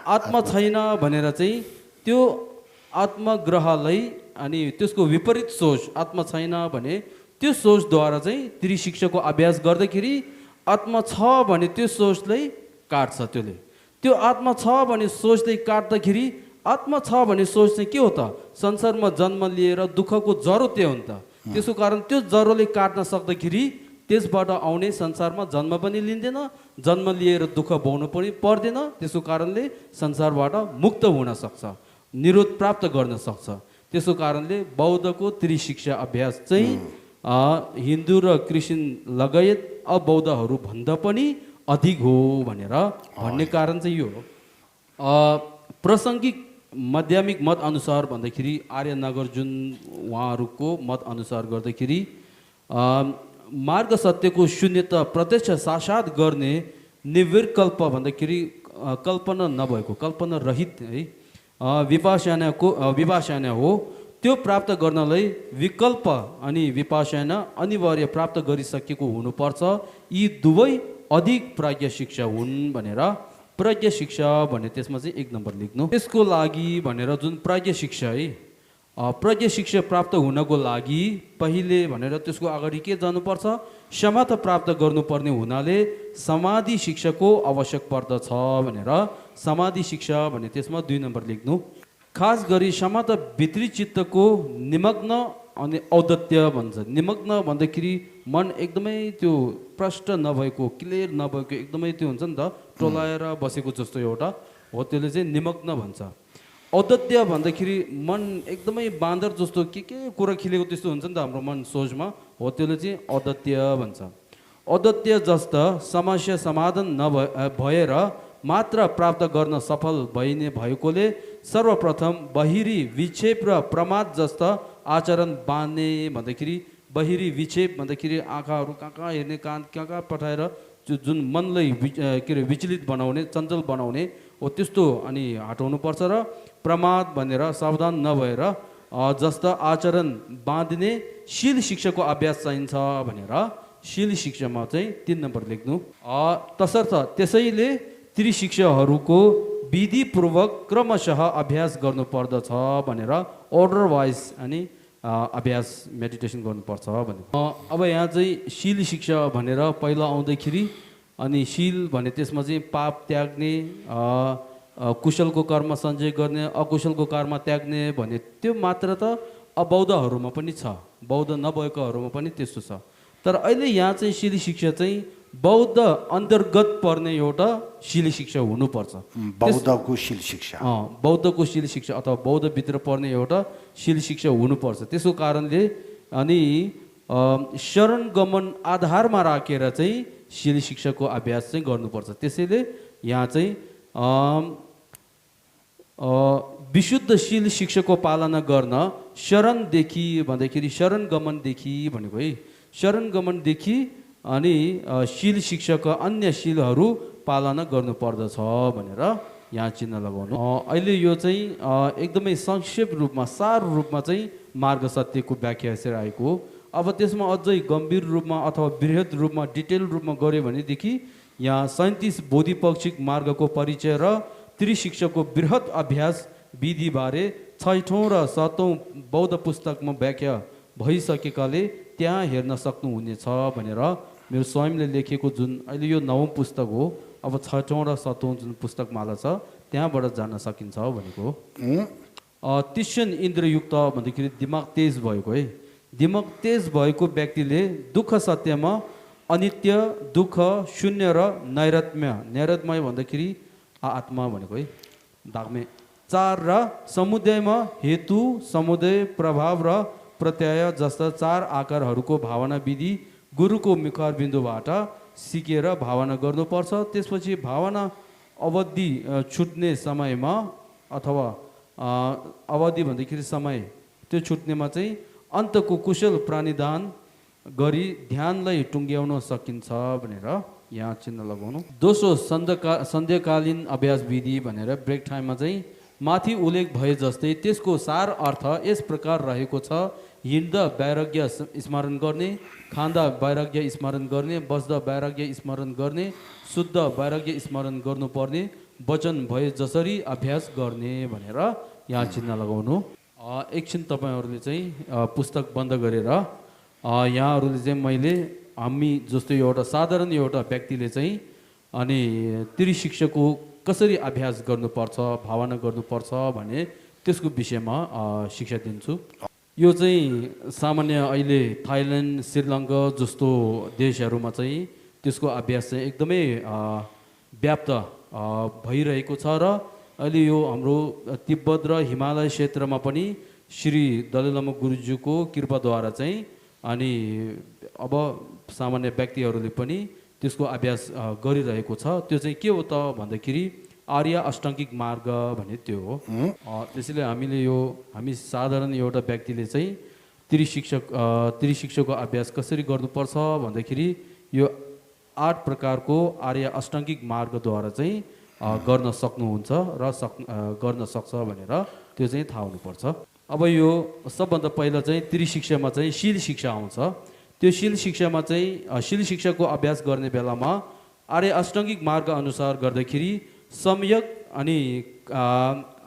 आत्मा छैन भनेर चाहिँ त्यो आत्मग्रहलाई अनि त्यसको विपरीत सोच आत्मा छैन भने त्यो सोचद्वारा चाहिँ त्रिशिक्षाको अभ्यास गर्दाखेरि आत्मा छ भने त्यो सोचलाई काट्छ। त्यो आत्मा छ भने सोचले काट्दाखेरि आत्मा छ भने सोच चाहिँ के हो त संसारमा जन्म लिएर दुःखको जरो त्यो हो नि त। त्यसको कारण त्यो जरोले काट्न सक्दाखेरि त्यसबाट आउने संसारमा जन्म पनि लिँदैन, जन्म लिएर दुःख भोग्नु पनि पर्दैन। त्यसको कारणले संसारबाट मुक्त हुन सक्छ, निरोध प्राप्त गर्न सक्छ। त्यसको कारणले बौद्धको त्रिशिक्षा अभ्यास चाहिँ हिन्दू र क्रिस्चियन लगायत अबौद्धहरू भन्दा पनि अधिक हो भनेर भन्ने कारण चाहिँ यो हो। प्रासङ्गिक माध्यमिक मत अनुसार भन्दाखेरि आर्यनगर जुन उहाँहरूको मत अनुसार गर्दाखेरि मार्ग सत्यको शून्यता प्रत्यक्ष साक्षात गर्ने निर्विकल्प भन्दाखेरि कल्पना नभएको, कल्पना रहित है विपासना हो। त्यो प्राप्त गर्नलाई विकल्प अनि विपासना अनिवार्य प्राप्त गरिसकेको हुनुपर्छ। यी दुवै अधिक प्राज्ञ शिक्षा हुन् भनेर प्रज्ञा शिक्षा भन्ने त्यसमा चाहिँ 1 नम्बर लेख्नु। त्यसको लागि भनेर जुन प्रज्ञा शिक्षा है, प्रज्ञा शिक्षा प्राप्त हुनको लागि पहिले भनेर त्यसको अगाडि के जानुपर्छ, क्षमता प्राप्त गर्नुपर्ने हुनाले समाधि शिक्षाको आवश्यक पर्दछ भनेर समाधि शिक्षा भन्ने त्यसमा 2 नम्बर लेख्नु। खास गरी क्षमता भित्री चित्तको निमग्न अनि औदत्य भन्छ। निमग्न भन्दाखेरि मन एकदमै त्यो प्रष्ट नभएको, क्लियर नभएको, एकदमै त्यो हुन्छ नि त टोलाएर बसेको जस्तो एउटा हो, त्यसले चाहिँ निमग्न भन्छ। औदत्य भन्दाखेरि मन एकदमै बाँदर जस्तो के कुरा खिलेको त्यस्तो हुन्छ नि त हाम्रो मन सोचमा, हो त्यसले चाहिँ औदत्य भन्छ। औदत्य जस्ता समस्या समाधान भएर मात्र प्राप्त गर्न सफल भएकोले सर्वप्रथम बहिरी विक्षेप र प्रमाद जस्ता आचरण बाँध्ने भन्दाखेरि, बहिरी विक्षेप भन्दाखेरि आँखाहरू कहाँ हेर्ने, कान कहाँ पठाएर जुन मनलाई के अरे विचलित बनाउने, चञ्चल बनाउने हो त्यस्तो अनि हटाउनु पर्छ। र प्रमाद भनेर सावधान नभएर जस्ता आचरण बाँध्ने शील शिक्षाको अभ्यास चाहिन्छ भनेर शील शिक्षामा चाहिँ 3 नम्बर लेख्नु। तसर्थ त्यसैले त्रिशिक्षाहरूको विधिपूर्वक क्रमशः अभ्यास गर्नुपर्दछ भनेर अर्डर वाइज अनि अभ्यास मेडिटेसन गर्नुपर्छ भनेर। अब यहाँ चाहिँ शील शिक्षा भनेर पहिला आउँदाखेरि अनि शील भने त्यसमा चाहिँ पाप त्याग्ने, कुशलको कर्म सञ्चय गर्ने, अकुशलको कर्म त्याग्ने भने त्यो मात्र त अबौद्धहरूमा पनि छ, बौद्ध नभएकोहरूमा पनि त्यस्तो छ। तर अहिले यहाँ चाहिँ शील शिक्षा चाहिँ बौद्ध अन्तर्गत पर्ने एउटा शील शिक्षा हुनुपर्छ। बौद्धको शील शिक्षा, बौद्धको शील शिक्षा अथवा बौद्धभित्र पर्ने एउटा शील शिक्षा हुनुपर्छ। त्यसको कारणले अनि शरण गमन आधारमा राखेर चाहिँ शील शिक्षाको अभ्यास चाहिँ गर्नुपर्छ। त्यसैले यहाँ चाहिँ विशुद्ध शील शिक्षाको पालना गर्न शरणदेखि भन्दाखेरि शरण गमनदेखि भनेको है, शरण गमनदेखि अनि शील शिक्षाका अन्य शीलहरू पालना गर्नुपर्दछ भनेर यहाँ चिन्ह लगाउनु। अहिले यो चाहिँ एकदमै संक्षेप रूपमा, सार रूपमा चाहिँ मार्ग सत्यको व्याख्या यसरी आएको हो। अब त्यसमा अझै गम्भीर रूपमा अथवा बृहत रूपमा, डिटेल रूपमा गऱ्यो भनेदेखि यहाँ 37 बोधिपक्षिक मार्गको परिचय र त्रिशिक्षाको बृहत अभ्यास विधिबारे 6औं र 7औं बौद्ध पुस्तकमा व्याख्या भइसकेकाले त्यहाँ हेर्न सक्नुहुनेछ भनेर मेरो स्वयंले लेखेको जुन अहिले यो 9औं पुस्तक हो, अब 6औं र 7औं जुन पुस्तकमाला छ त्यहाँबाट जान्न सकिन्छ भनेको। तिष्यन इन्द्रयुक्त भन्दाखेरि दिमाग तेज भएको है, दिमाग तेज भएको व्यक्तिले दुःख सत्यमा अनित्य, दुःख, शून्य र नैरत्म्य, नैरत्म्य भन्दाखेरि आत्मा भनेको है, दाग्मे 4 र समुदायमा हेतु, समुदाय, प्रभाव र प्रत्यय जस्ता 4 आकारहरूको भावना विधि गुरुको मुखारबिन्दुबाट सिकेर भावना गर्नुपर्छ। त्यसपछि भावना अवधि छुट्ने समयमा अथवा अवधि भन्दाखेरि समय, त्यो छुट्नेमा चाहिँ अन्तको कुशल प्राणिदान गरी ध्यानलाई टुङ्ग्याउन सकिन्छ भनेर यहाँ चिन्ह लगाउनु। दोस्रो सन्ध्याकालीन अभ्यास विधि भनेर ब्रेक टाइममा चाहिँ माथि उल्लेख भए जस्तै त्यसको सार अर्थ यस प्रकार रहेको छ। हिँड्दा वैराग्य स्मरण गर्ने, खाँदा वैराग्य स्मरण गर्ने, बस्दा वैराग्य स्मरण गर्ने, शुद्ध वैराग्य स्मरण गर्नुपर्ने, वचन भए जसरी अभ्यास गर्ने भनेर यहाँ चिन्ह लगाउनु। एकछिन तपाईँहरूले चाहिँ पुस्तक बन्द गरेर यहाँहरूले चाहिँ मैले हामी जस्तो एउटा साधारण एउटा व्यक्तिले चाहिँ अनि त्रिशिक्षाको कसरी अभ्यास गर्नुपर्छ, भावना गर्नुपर्छ भने त्यसको विषयमा शिक्षा दिन्छु। यो चाहिँ सामान्य अहिले थाइल्यान्ड, श्रीलङ्का जस्तो देशहरूमा चाहिँ त्यसको अभ्यास चाहिँ एकदमै व्याप्त भइरहेको छ र अहिले यो हाम्रो तिब्बत र हिमालय क्षेत्रमा पनि श्री दलाई लामा गुरुज्यूको कृपाद्वारा चाहिँ अनि अब सामान्य व्यक्तिहरूले पनि त्यसको अभ्यास गरिरहेको छ। त्यो चाहिँ के हो त भन्दाखेरि आर्य अष्टाङ्गिक मार्ग भन्ने त्यो हो। त्यसैले हामी साधारण एउटा व्यक्तिले चाहिँ त्रिशिक्षाको अभ्यास कसरी गर्नुपर्छ भन्दाखेरि यो 8 प्रकारको आर्य अष्टाङ्गिक मार्गद्वारा चाहिँ गर्न सक्नुहुन्छ र गर्न सक्छ भनेर त्यो चाहिँ थाहा हुनुपर्छ। अब यो सबभन्दा पहिला चाहिँ त्रिशिक्षामा चाहिँ शील शिक्षा आउँछ। त्यो शील शिक्षामा चाहिँ शील शिक्षाको अभ्यास गर्ने बेलामा आर्य अष्टाङ्गिक मार्ग अनुसार गर्दाखेरि संयक अनि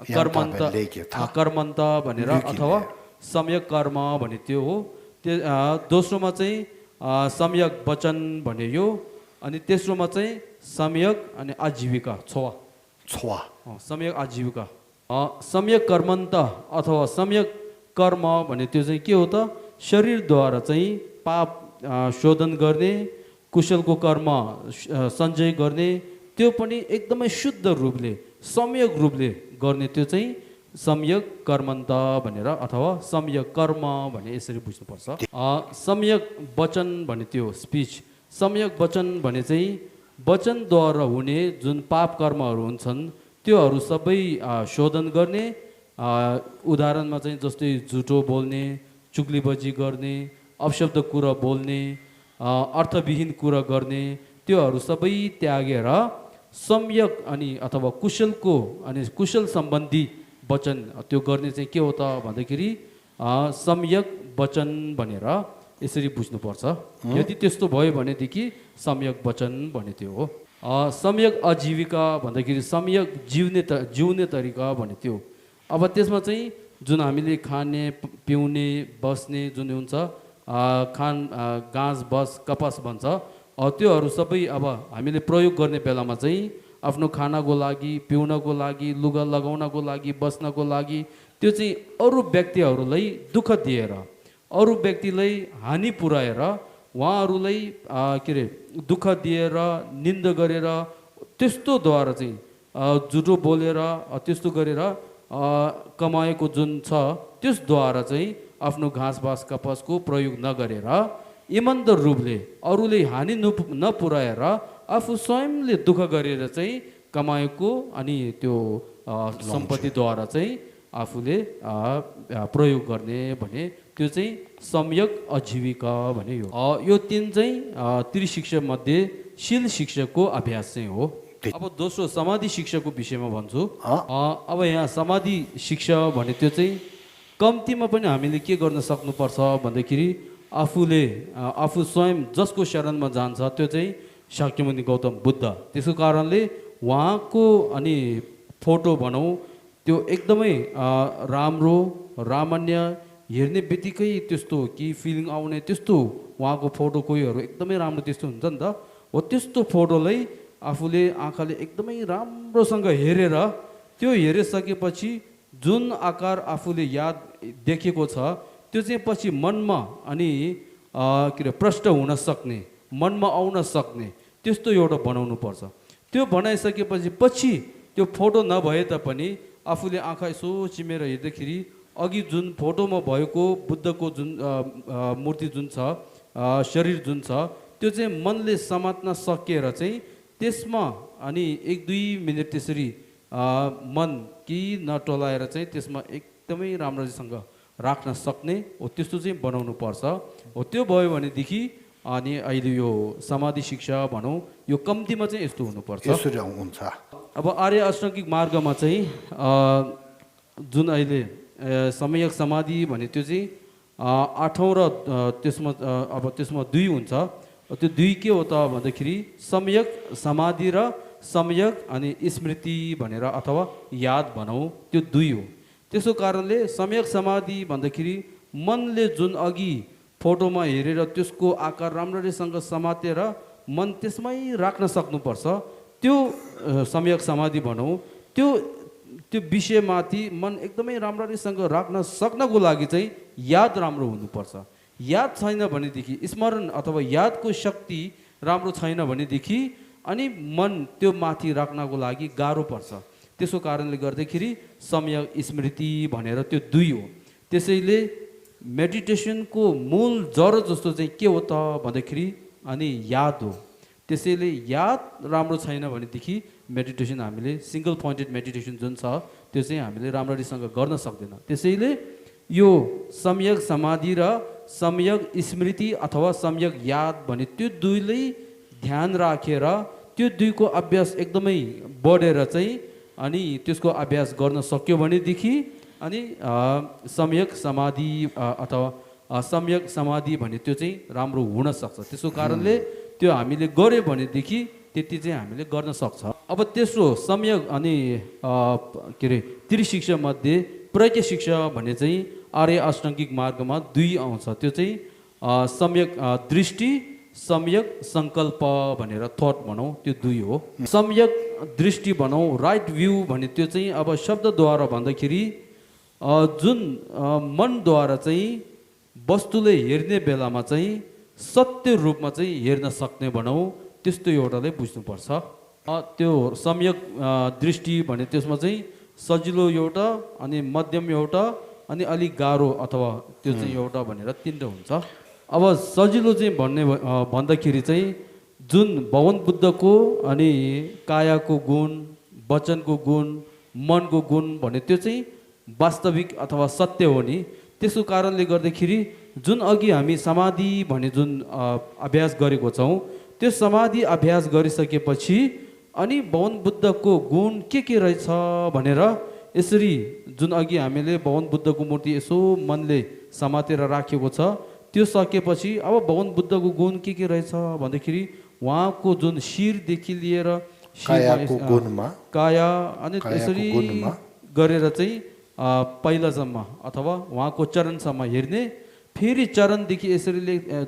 कर्मन्त कर्मन्त भनेर अथवा सम्यक कर्म भने त्यो हो। दोस्रोमा चाहिँ सम्यक वचन भने यो, अनि तेस्रोमा चाहिँ सम्यक अनि आजीविका छोवा छोवा सम्यक आजीविका। सम्यक कर्मन्त अथवा सम्यक कर्म भने त्यो चाहिँ के हो त? शरीरद्वारा चाहिँ पाप शोधन गर्ने, कुशलको कर्म सञ्चय गर्ने, त्यो पनि एकदमै शुद्ध रूपले सम्यक रूपले गर्ने, त्यो चाहिँ सम्यक कर्मन्त भनेर अथवा सम्यक कर्म भने यसरी बुझ्नुपर्छ। सम्यक वचन भने त्यो स्पिच। सम्यक वचन भने चाहिँ वचनद्वारा हुने जुन पाप कर्महरू हुन्छन् त्योहरू सबै शोधन गर्ने। उदाहरणमा चाहिँ जस्तै झुटो बोल्ने, चुगलीबाजी गर्ने, अपशब्द कुरा बोल्ने, अर्थविहीन कुरा गर्ने, त्योहरू सबै त्यागेर सम्यक अनि अथवा कुशलको अनि कुशल सम्बन्धी वचन त्यो गर्ने चाहिँ के हो त भन्दाखेरि सम्यक वचन भनेर यसरी बुझ्नुपर्छ। यदि त्यस्तो भयो भनेदेखि सम्यक वचन भने त्यो हो। सम्यक आजीविका भन्दाखेरि सम्यक जिउने तरिका भने त्यो। अब त्यसमा चाहिँ जुन हामीले खाने पिउने बस्ने जुन हुन्छ गाँस बस कपास भन्छ, त्योहरू सबै अब हामीले प्रयोग गर्ने बेलामा चाहिँ आफ्नो खानाको लागि, पिउनको लागि, लुगा लगाउनको लागि, बस्नको लागि त्यो चाहिँ अरू व्यक्तिहरूलाई दुःख दिएर, अरू व्यक्तिलाई हानि पुर्याएर, उहाँहरूलाई के अरे दुःख दिएर, निन्दा गरेर, त्यस्तोद्वारा चाहिँ झुटो बोलेर त्यस्तो गरेर कमाएको जुन छ त्यसद्वारा चाहिँ आफ्नो घाँसबास कपासको प्रयोग नगरेर इमानदार रूपले अरूले हानि नपुर्याएर आफू स्वयंले दुःख गरेर चाहिँ कमाएको अनि त्यो सम्पत्तिद्वारा चाहिँ आफूले प्रयोग गर्ने भने त्यो चाहिँ सम्यक आजीविका भने यो तीन चाहिँ त्रिशिक्षा मध्ये शील शिक्षाको अभ्यास चाहिँ हो। अब दोस्रो समाधि शिक्षाको विषयमा भन्छु। अब यहाँ समाधि शिक्षा भने त्यो चाहिँ कम्तीमा पनि हामीले के गर्न सक्नुपर्छ भन्दाखेरि आफू स्वयं जसको शरणमा जान्छ त्यो चाहिँ शाक्यमुनि गौतम बुद्ध। त्यसको कारणले उहाँको अनि फोटो भनौँ त्यो एकदमै राम्रो रामण्य, हेर्ने बित्तिकै त्यस्तो कि फिलिङ आउने त्यस्तो उहाँको फोटो कोहीहरू एकदमै राम्रो त्यस्तो हुन्छ नि त। हो त्यस्तो फोटोलाई आफूले आँखाले एकदमै राम्रोसँग हेरेर त्यो हेरिसकेपछि जुन आकार आफूले याद देखेको छ त्यो चाहिँ पछि मनमा अनि के अरे प्रष्ट हुन सक्ने, मनमा आउन सक्ने त्यस्तो एउटा बनाउनु पर्छ। त्यो बनाइसकेपछि पछि त्यो फोटो नभए तापनि आफूले आँखा यसो चिमेर हेर्दाखेरि अघि जुन फोटोमा भएको बुद्धको जुन मूर्ति जुन छ, शरीर जुन छ त्यो चाहिँ मनले समात्न सकेर चाहिँ त्यसमा अनि 1-2 मिनट त्यसरी मन कि नटोलाएर चाहिँ त्यसमा एकदमै राम्रोसँग राख्न सक्ने हो त्यस्तो चाहिँ बनाउनु पर्छ। हो त्यो भयो भनेदेखि अनि अहिले यो समाधि शिक्षा भनौँ यो कम्तीमा चाहिँ यस्तो हुनुपर्छ। यसरी हुन्छ। अब आर्य अष्टाङ्गिक मार्गमा चाहिँ जुन अहिले सम्यक समाधि भने त्यो चाहिँ 8औं र त्यसमा 2 हुन्छ। त्यो 2 के हो त भन्दाखेरि सम्यक समाधि र सम्यक अनि स्मृति भनेर अथवा याद भनौँ त्यो 2 हो। त्यसो कारणले सम्यक समाधि भन्दाखेरि मनले जुन अघि फोटोमा हेरेर त्यसको आकार राम्ररीसँग समातेर मन त्यसमै राख्न सक्नुपर्छ, त्यो सम्यक समाधि भनौँ। त्यो विषयमाथि मन एकदमै राम्ररीसँग राख्न सक्नको लागि चाहिँ याद राम्रो हुनुपर्छ। याद छैन भनेदेखि, स्मरण अथवा यादको शक्ति राम्रो छैन भनेदेखि अनि मन त्यो माथि राख्नको लागि गाह्रो पर्छ। त्यसो कारणले गर्दाखेरि सम्यक स्मृति भनेर त्यो 2 हो। त्यसैले मेडिटेसनको मूल जरो जस्तो चाहिँ के हो त भन्दाखेरि अनि याद हो। त्यसैले याद राम्रो छैन भनेदेखि मेडिटेसन हामीले सिङ्गल पोइन्टेड मेडिटेसन जुन छ त्यो चाहिँ हामीले राम्ररीसँग गर्न सक्दैन। त्यसैले यो सम्यक समाधि र सम्यक स्मृति अथवा सम्यक याद भने त्यो 2लाई ध्यान राखेर त्यो 2 को अभ्यास एकदमै बढेर चाहिँ अनि त्यसको अभ्यास गर्न सक्यो भनेदेखि अनि सम्यक समाधि अथवा सम्यक समाधि भने त्यो चाहिँ राम्रो हुन सक्छ। त्यसको कारणले त्यो हामीले गर्यो भनेदेखि त्यति चाहिँ हामीले गर्न सक्छ। अब तेस्रो सम्यक अनि के अरे त्रिशिक्षा मध्ये प्रज्ञा शिक्षा भन्ने चाहिँ आर्य अष्टाङ्गिक मार्गमा 2 आउँछ। त्यो चाहिँ सम्यक दृष्टि, सम्यक सङ्कल्प भनेर थट भनौँ, त्यो 2 हो। सम्यक दृष्टि भनौँ, राइट भ्यू भने त्यो चाहिँ अब शब्दद्वारा भन्दाखेरि जुन मनद्वारा चाहिँ वस्तुले हेर्ने बेलामा चाहिँ सत्य रूपमा चाहिँ हेर्न सक्ने भनौँ, त्यस्तो एउटाले बुझ्नुपर्छ। त्यो सम्यक दृष्टि भने त्यसमा चाहिँ सजिलो एउटा, अनि मध्यम एउटा, अनि अलिक गाह्रो अथवा त्यो चाहिँ एउटा भनेर 3 हुन्छ। अब सजिलो चाहिँ भन्दाखेरि चाहिँ जुन भगवान बुद्धको अनि कायाको गुण, वचनको गुण, मनको गुण भने त्यो चाहिँ वास्तविक अथवा सत्य हो नि। त्यसको कारणले गर्दाखेरि जुन अघि हामी समाधि भने जुन अभ्यास गरेको छौँ, त्यो समाधि अभ्यास गरिसकेपछि अनि भगवान बुद्धको गुण के रहेछ भनेर यसरी जुन अघि हामीले भगवान बुद्धको मूर्ति यसो मनले समातेर राखेको छ, त्यो सकेपछि अब भगवान बुद्धको गुण के रहेछ भन्दाखेरि उहाँको जुन शिरदेखि लिएर काया अनि यसरी गरेर चाहिँ पहिलासम्म अथवा उहाँको चरणसम्म हेर्ने, फेरि चरणदेखि यसरी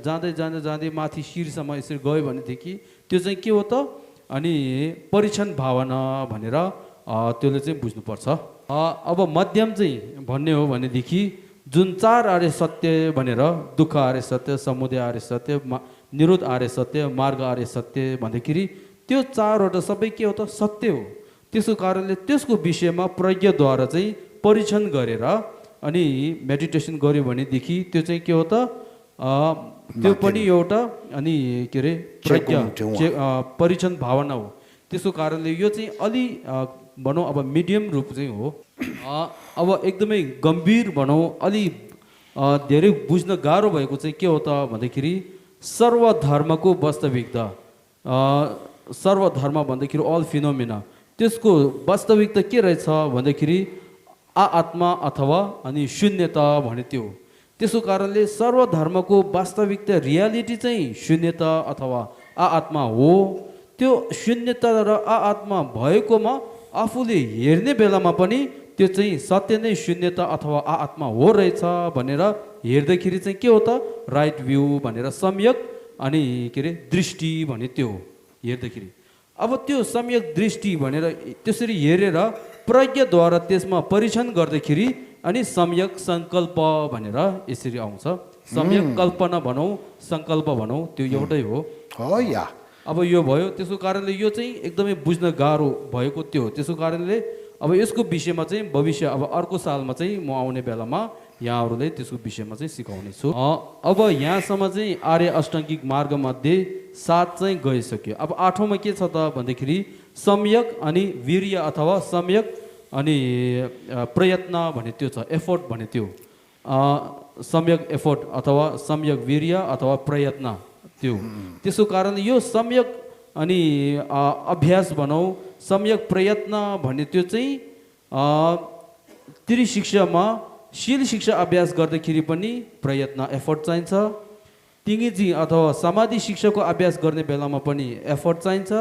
जाँदै जाँदै जाँदै माथि शिरसम्म यसरी गयो भनेदेखि त्यो चाहिँ के हो त, अनि परीक्षण भावना भनेर त्यसले चाहिँ बुझ्नुपर्छ। अब मध्यम चाहिँ भन्ने हो भनेदेखि जुन 4 आर्य सत्य भनेर दुःख आर्य सत्य, समुदय आर्य सत्य, निरोध आर्य सत्य, मार्ग आर्य सत्य भन्दाखेरि त्यो 4वटा सबै के हो त, सत्य हो। त्यसको कारणले त्यसको विषयमा प्रज्ञाद्वारा चाहिँ परीक्षण गरेर अनि मेडिटेसन गर्यो भनेदेखि त्यो चाहिँ के हो त, त्यो पनि एउटा अनि के अरे प्रज्ञा परीक्षण भावना हो। त्यसको कारणले यो चाहिँ अलि भनौँ अब मिडियम रूप चाहिँ हो। अब एकदमै गम्भीर भनौँ, अलि धेरै बुझ्न गाह्रो भएको चाहिँ के हो त भन्दाखेरि सर्वधर्मको वास्तविकता, सर्वधर्म भन्दाखेरि अल फिनोमिना, त्यसको वास्तविकता के रहेछ भन्दाखेरि आत्मा अथवा अनि शून्यता भने त्यो। त्यसको कारणले सर्वधर्मको वास्तविकता रियालिटी चाहिँ शून्यता अथवा आत्मा हो। त्यो शून्यता र आत्मा भएकोमा आफूले हेर्ने बेलामा पनि त्यो चाहिँ सत्य नै शून्यता अथवा आत्मा हो रहेछ भनेर हेर्दाखेरि चाहिँ के हो त, राइट भ्यू भनेर सम्यक अनि के अरे दृष्टि भने त्यो हो हेर्दाखेरि। अब त्यो सम्यक दृष्टि भनेर त्यसरी हेरेर प्रज्ञाद्वारा त्यसमा परीक्षण गर्दाखेरि अनि सम्यक सङ्कल्प भनेर यसरी आउँछ। सम्यक कल्पना भनौँ, सङ्कल्प भनौँ, त्यो एउटै हो। अब यो भयो। त्यसको कारणले यो चाहिँ एकदमै बुझ्न गाह्रो भएको त्यो। त्यसको कारणले अब यसको विषयमा चाहिँ भविष्य अब अर्को सालमा चाहिँ म आउने बेलामा यहाँहरूलाई त्यसको विषयमा चाहिँ सिकाउने छु। अब यहाँसम्म चाहिँ आर्य अष्टाङ्गिक मार्गमध्ये 7 चाहिँ गइसक्यो। अब 8औँमा के छ त भन्दाखेरि सम्यक अनि वीर्य अथवा सम्यक अनि प्रयत्न भने त्यो छ, एफोर्ट भने त्यो। सम्यक एफोर्ट अथवा सम्यक वीर्य अथवा प्रयत्न त्यो। त्यसको कारणले यो सम्यक अनि अभ्यास भनौँ, सम्यक प्रयत्न भन्ने त्यो चाहिँ त्रिशिक्षामा शील शिक्षा अभ्यास गर्दाखेरि पनि प्रयत्न एफोर्ट चाहिन्छ। तिङ्गी अथवा समाधि शिक्षाको अभ्यास गर्ने बेलामा पनि एफोर्ट चाहिन्छ।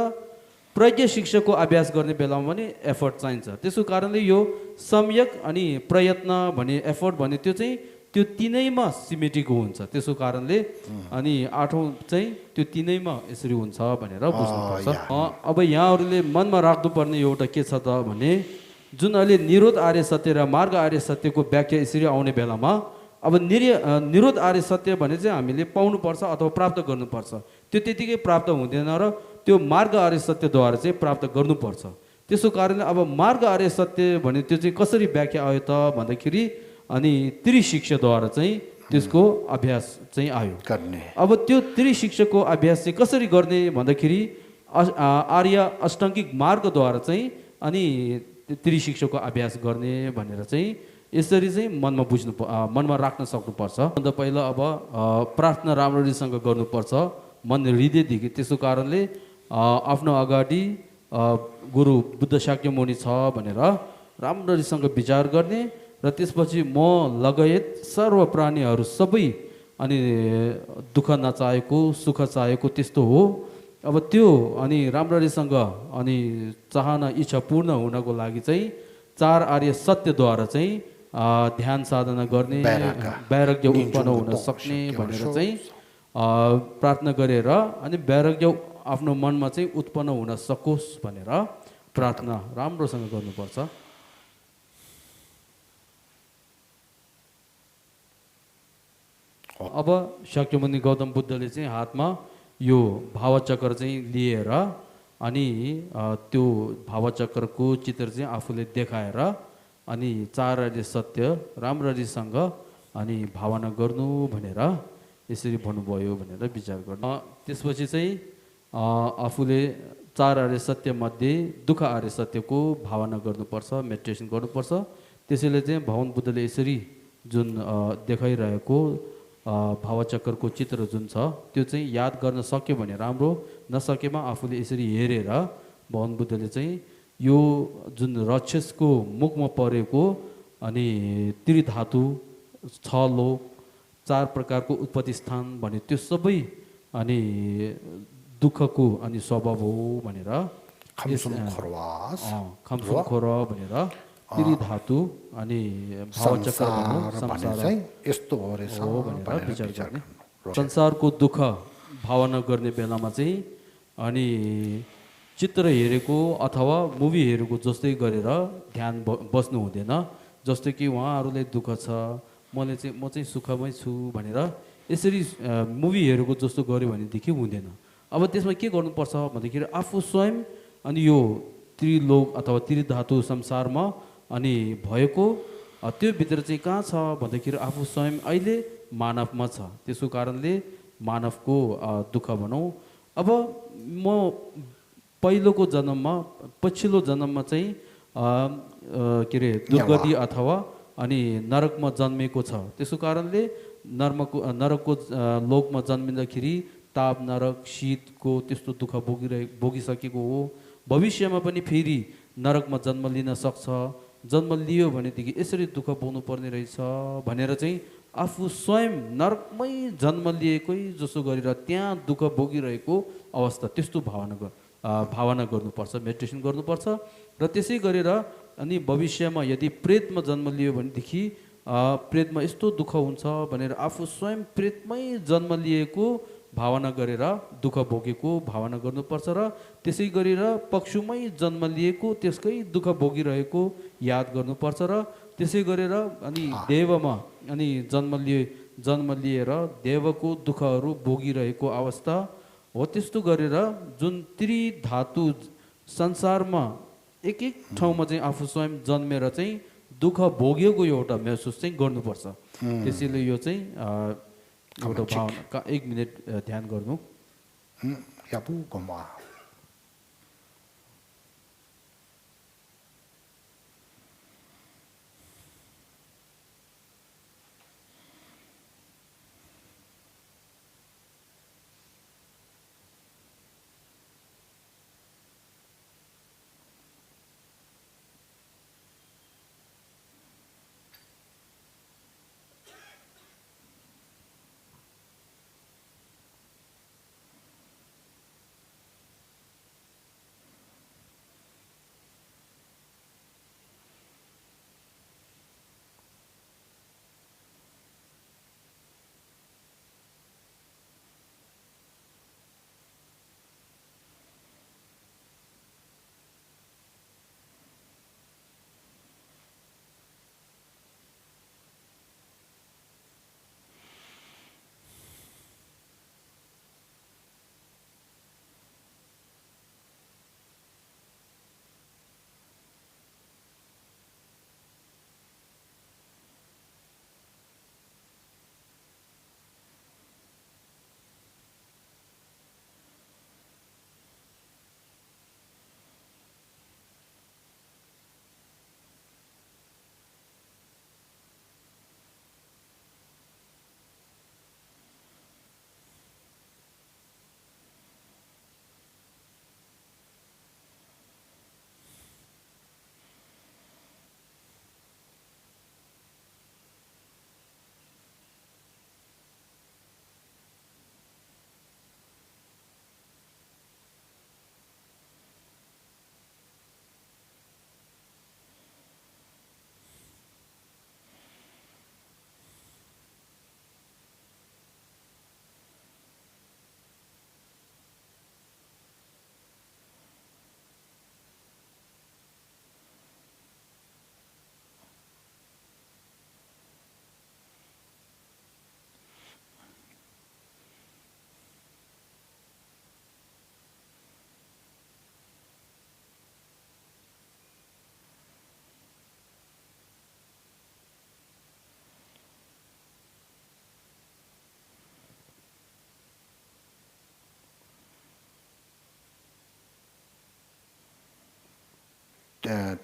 प्रज्ञा शिक्षाको अभ्यास गर्ने बेलामा पनि एफोर्ट चाहिन्छ। त्यसको कारणले यो सम्यक अनि प्रयत्न भने एफोर्ट भने त्यो चाहिँ त्यो तीनैमा सिमेटिक हुन्छ। त्यसको कारणले अनि 8औँ चाहिँ त्यो तीनैमा यसरी हुन्छ भनेर बुझ्नुपर्छ। अब यहाँहरूले मनमा राख्नुपर्ने एउटा के छ त भने जुन अहिले निरोध आर्य सत्य र मार्ग आर्य सत्यको व्याख्या यसरी आउने बेलामा अब निरोध आर्य सत्य भने चाहिँ हामीले पाउनुपर्छ अथवा प्राप्त गर्नुपर्छ। त्यो त्यतिकै प्राप्त हुँदैन र त्यो मार्ग आर्य सत्यद्वारा चाहिँ प्राप्त गर्नुपर्छ। त्यसको कारणले अब मार्ग आर्य सत्य भने त्यो चाहिँ कसरी व्याख्या आयो त भन्दाखेरि अनि त्रिशिक्षाद्वारा चाहिँ त्यसको अभ्यास चाहिँ आयो गर्ने। अब त्यो त्रिशिक्षाको अभ्यास चाहिँ कसरी गर्ने भन्दाखेरि आर्य अष्टाङ्गिक मार्गद्वारा चाहिँ अनि त्रिशिक्षाको अभ्यास गर्ने भनेर चाहिँ यसरी चाहिँ मनमा राख्न सक्नुपर्छ। अन्त पहिला अब प्रार्थना राम्ररीसँग गर्नुपर्छ मन हृदयदेखि। त्यसको कारणले आफ्नो अगाडि गुरु बुद्ध शाक्यमुनि छ भनेर राम्ररीसँग विचार गर्ने र त्यसपछि म लगायत सर्व प्राणीहरू सबै अनि दुःख नचाहेको सुख चाहेको त्यस्तो हो। अब त्यो अनि राम्ररीसँग अनि चाहना इच्छा पूर्ण हुनको लागि चाहिँ चार आर्य सत्यद्वारा चाहिँ ध्यान साधना गर्ने वैराग्य उत्पन्न हुन सक्ने भनेर चाहिँ प्रार्थना गरेर अनि वैराग्य आफ्नो मनमा चाहिँ उत्पन्न हुन सकोस् भनेर प्रार्थना राम्रोसँग गर्नुपर्छ। अब शाक्यमुनि गौतम बुद्धले चाहिँ हातमा यो भावचक्र चाहिँ लिएर अनि त्यो भावचक्रको चित्र चाहिँ आफूले देखाएर अनि चार आर्य सत्य राम्ररीसँग अनि भावना गर्नु भनेर यसरी भन्नुभयो भनेर विचार गर्नु। त्यसपछि चाहिँ आफूले चार आर्य सत्य मध्ये दुःख आर्य सत्यको भावना गर्नुपर्छ, मेडिटेसन गर्नुपर्छ। त्यसैले चाहिँ भगवान बुद्धले यसरी जुन देखाइरहेको भावचक्रको चित्र जुन छ त्यो चाहिँ याद गर्न सक्यो भने राम्रो, नसकेमा आफूले यसरी हेरेर भगवान बुद्धले चाहिँ यो जुन राक्षसको मुखमा परेको अनि त्रिधातु छ लोक चार प्रकारको उत्पत्ति स्थान भने त्यो सबै अनि दुःखको अनि स्वभाव हो भनेर खम्सुम खोर भनेर त्रिधातु अनि भावचक्र संसार यस्तो हो भनेर विचार गर्ने। संसारको दुःख भावना गर्ने बेलामा चाहिँ अनि चित्र हेरेको अथवा मुभी हेरेको जस्तै गरेर ध्यान बस्नु हुँदैन। जस्तो कि उहाँहरूलाई दुःख छ, म चाहिँ सुखमै छु भनेर यसरी मुभी हेरेको जस्तो गऱ्यो भनेदेखि हुँदैन। अब त्यसमा के गर्नुपर्छ भन्दाखेरि आफू स्वयं अनि यो त्रिलोक अथवा त्रिधातु संसारमा अनि भएको त्यो भित्र चाहिँ कहाँ छ भन्दाखेरि आफू स्वयं अहिले मानवमा छ। त्यसको कारणले मानवको दुःख भनौँ। अब म पहिलोको जन्ममा पछिल्लो जन्ममा चाहिँ के अरे दुर्गति अथवा अनि नरकमा जन्मेको छ। त्यसको कारणले नरकको लोकमा जन्मिँदाखेरि ताप नरक शीतको त्यस्तो दुःख भोगिसकेको हो। भविष्यमा पनि फेरि नरकमा जन्म लिन सक्छ। जन्म लियो भनेदेखि यसरी दुःख भोग्नु पर्ने रहेछ भनेर चाहिँ आफू स्वयं नरकमै जन्म लिएकै जसो गरेर त्यहाँ दुःख भोगिरहेको अवस्था त्यस्तो भावना गर्नुपर्छ, मेडिटेसन गर्नुपर्छ। र त्यसै गरेर अनि भविष्यमा यदि प्रेतमा जन्म लियो भनेदेखि प्रेतमा यस्तो दुःख हुन्छ भनेर आफू स्वयं प्रेतमै जन्म लिएको भावना गरेर दुःख भोगेको भावना गर्नुपर्छ। र त्यसै गरेर पक्षुमै जन्म लिएको त्यसकै दुःख भोगिरहेको याद गर्नुपर्छ। र त्यसै गरेर अनि देवमा अनि जन्म लिएर देवको दुःखहरू भोगिरहेको अवस्था हो। त्यस्तो गरेर जुन त्रिधातु संसारमा एक एक ठाउँमा चाहिँ आफू स्वयं जन्मेर चाहिँ दुःख भोगेको एउटा महसुस चाहिँ गर्नुपर्छ। त्यसैले यो चाहिँ एउटा भावना 1 मिनट ध्यान गर्नु।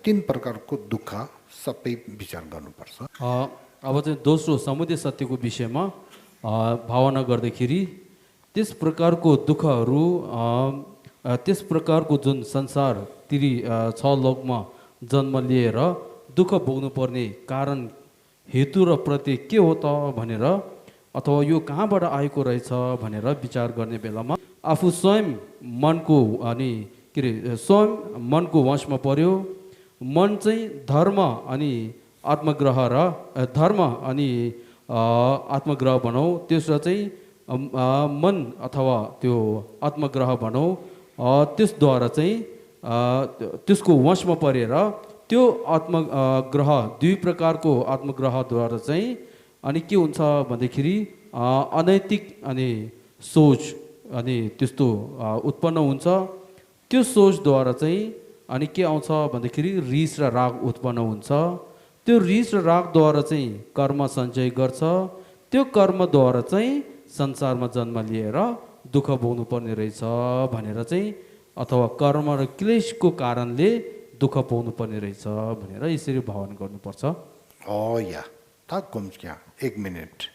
तीन प्रकारको दुःख सबै विचार गर्नुपर्छ। अब चाहिँ दोस्रो समुदय सत्यको विषयमा भावना गर्दाखेरि त्यस प्रकारको दुःखहरू त्यस प्रकारको जुन संसार छ लोकमा जन्म लिएर दुःख भोग्नुपर्ने कारण हेतु र प्रत्यय के हो त भनेर अथवा यो कहाँबाट आएको रहेछ भनेर विचार गर्ने बेलामा आफू स्वयं मनको अनि के अरे स्वयं मनको वशमा पर्यो। मन चाहिँ धर्म अनि आत्मग्रह र धर्म अनि आत्मग्रह भनौँ, त्यसमा चाहिँ मन अथवा त्यो आत्मग्रह भनौँ, त्यसद्वारा चाहिँ त्यसको वशमा परेर त्यो आत्मग्रह दुई प्रकारको आत्मग्रहद्वारा चाहिँ अनि के हुन्छ भन्दाखेरि अनैतिक अनि सोच अनि त्यस्तो उत्पन्न हुन्छ। त्यो सोचद्वारा चाहिँ अनि के आउँछ भन्दाखेरि रिस र राग उत्पन्न हुन्छ। त्यो रिस र रागद्वारा चाहिँ कर्म सञ्चय गर्छ। त्यो कर्मद्वारा चाहिँ संसारमा जन्म लिएर दुःख भोग्नु पर्ने रहेछ भनेर चाहिँ अथवा कर्म र क्लेशको कारणले दुःख पाउनु पर्ने रहेछ भनेर यसरी भावना गर्नुपर्छ। या ता गुम्स्क्या 1 मिनट।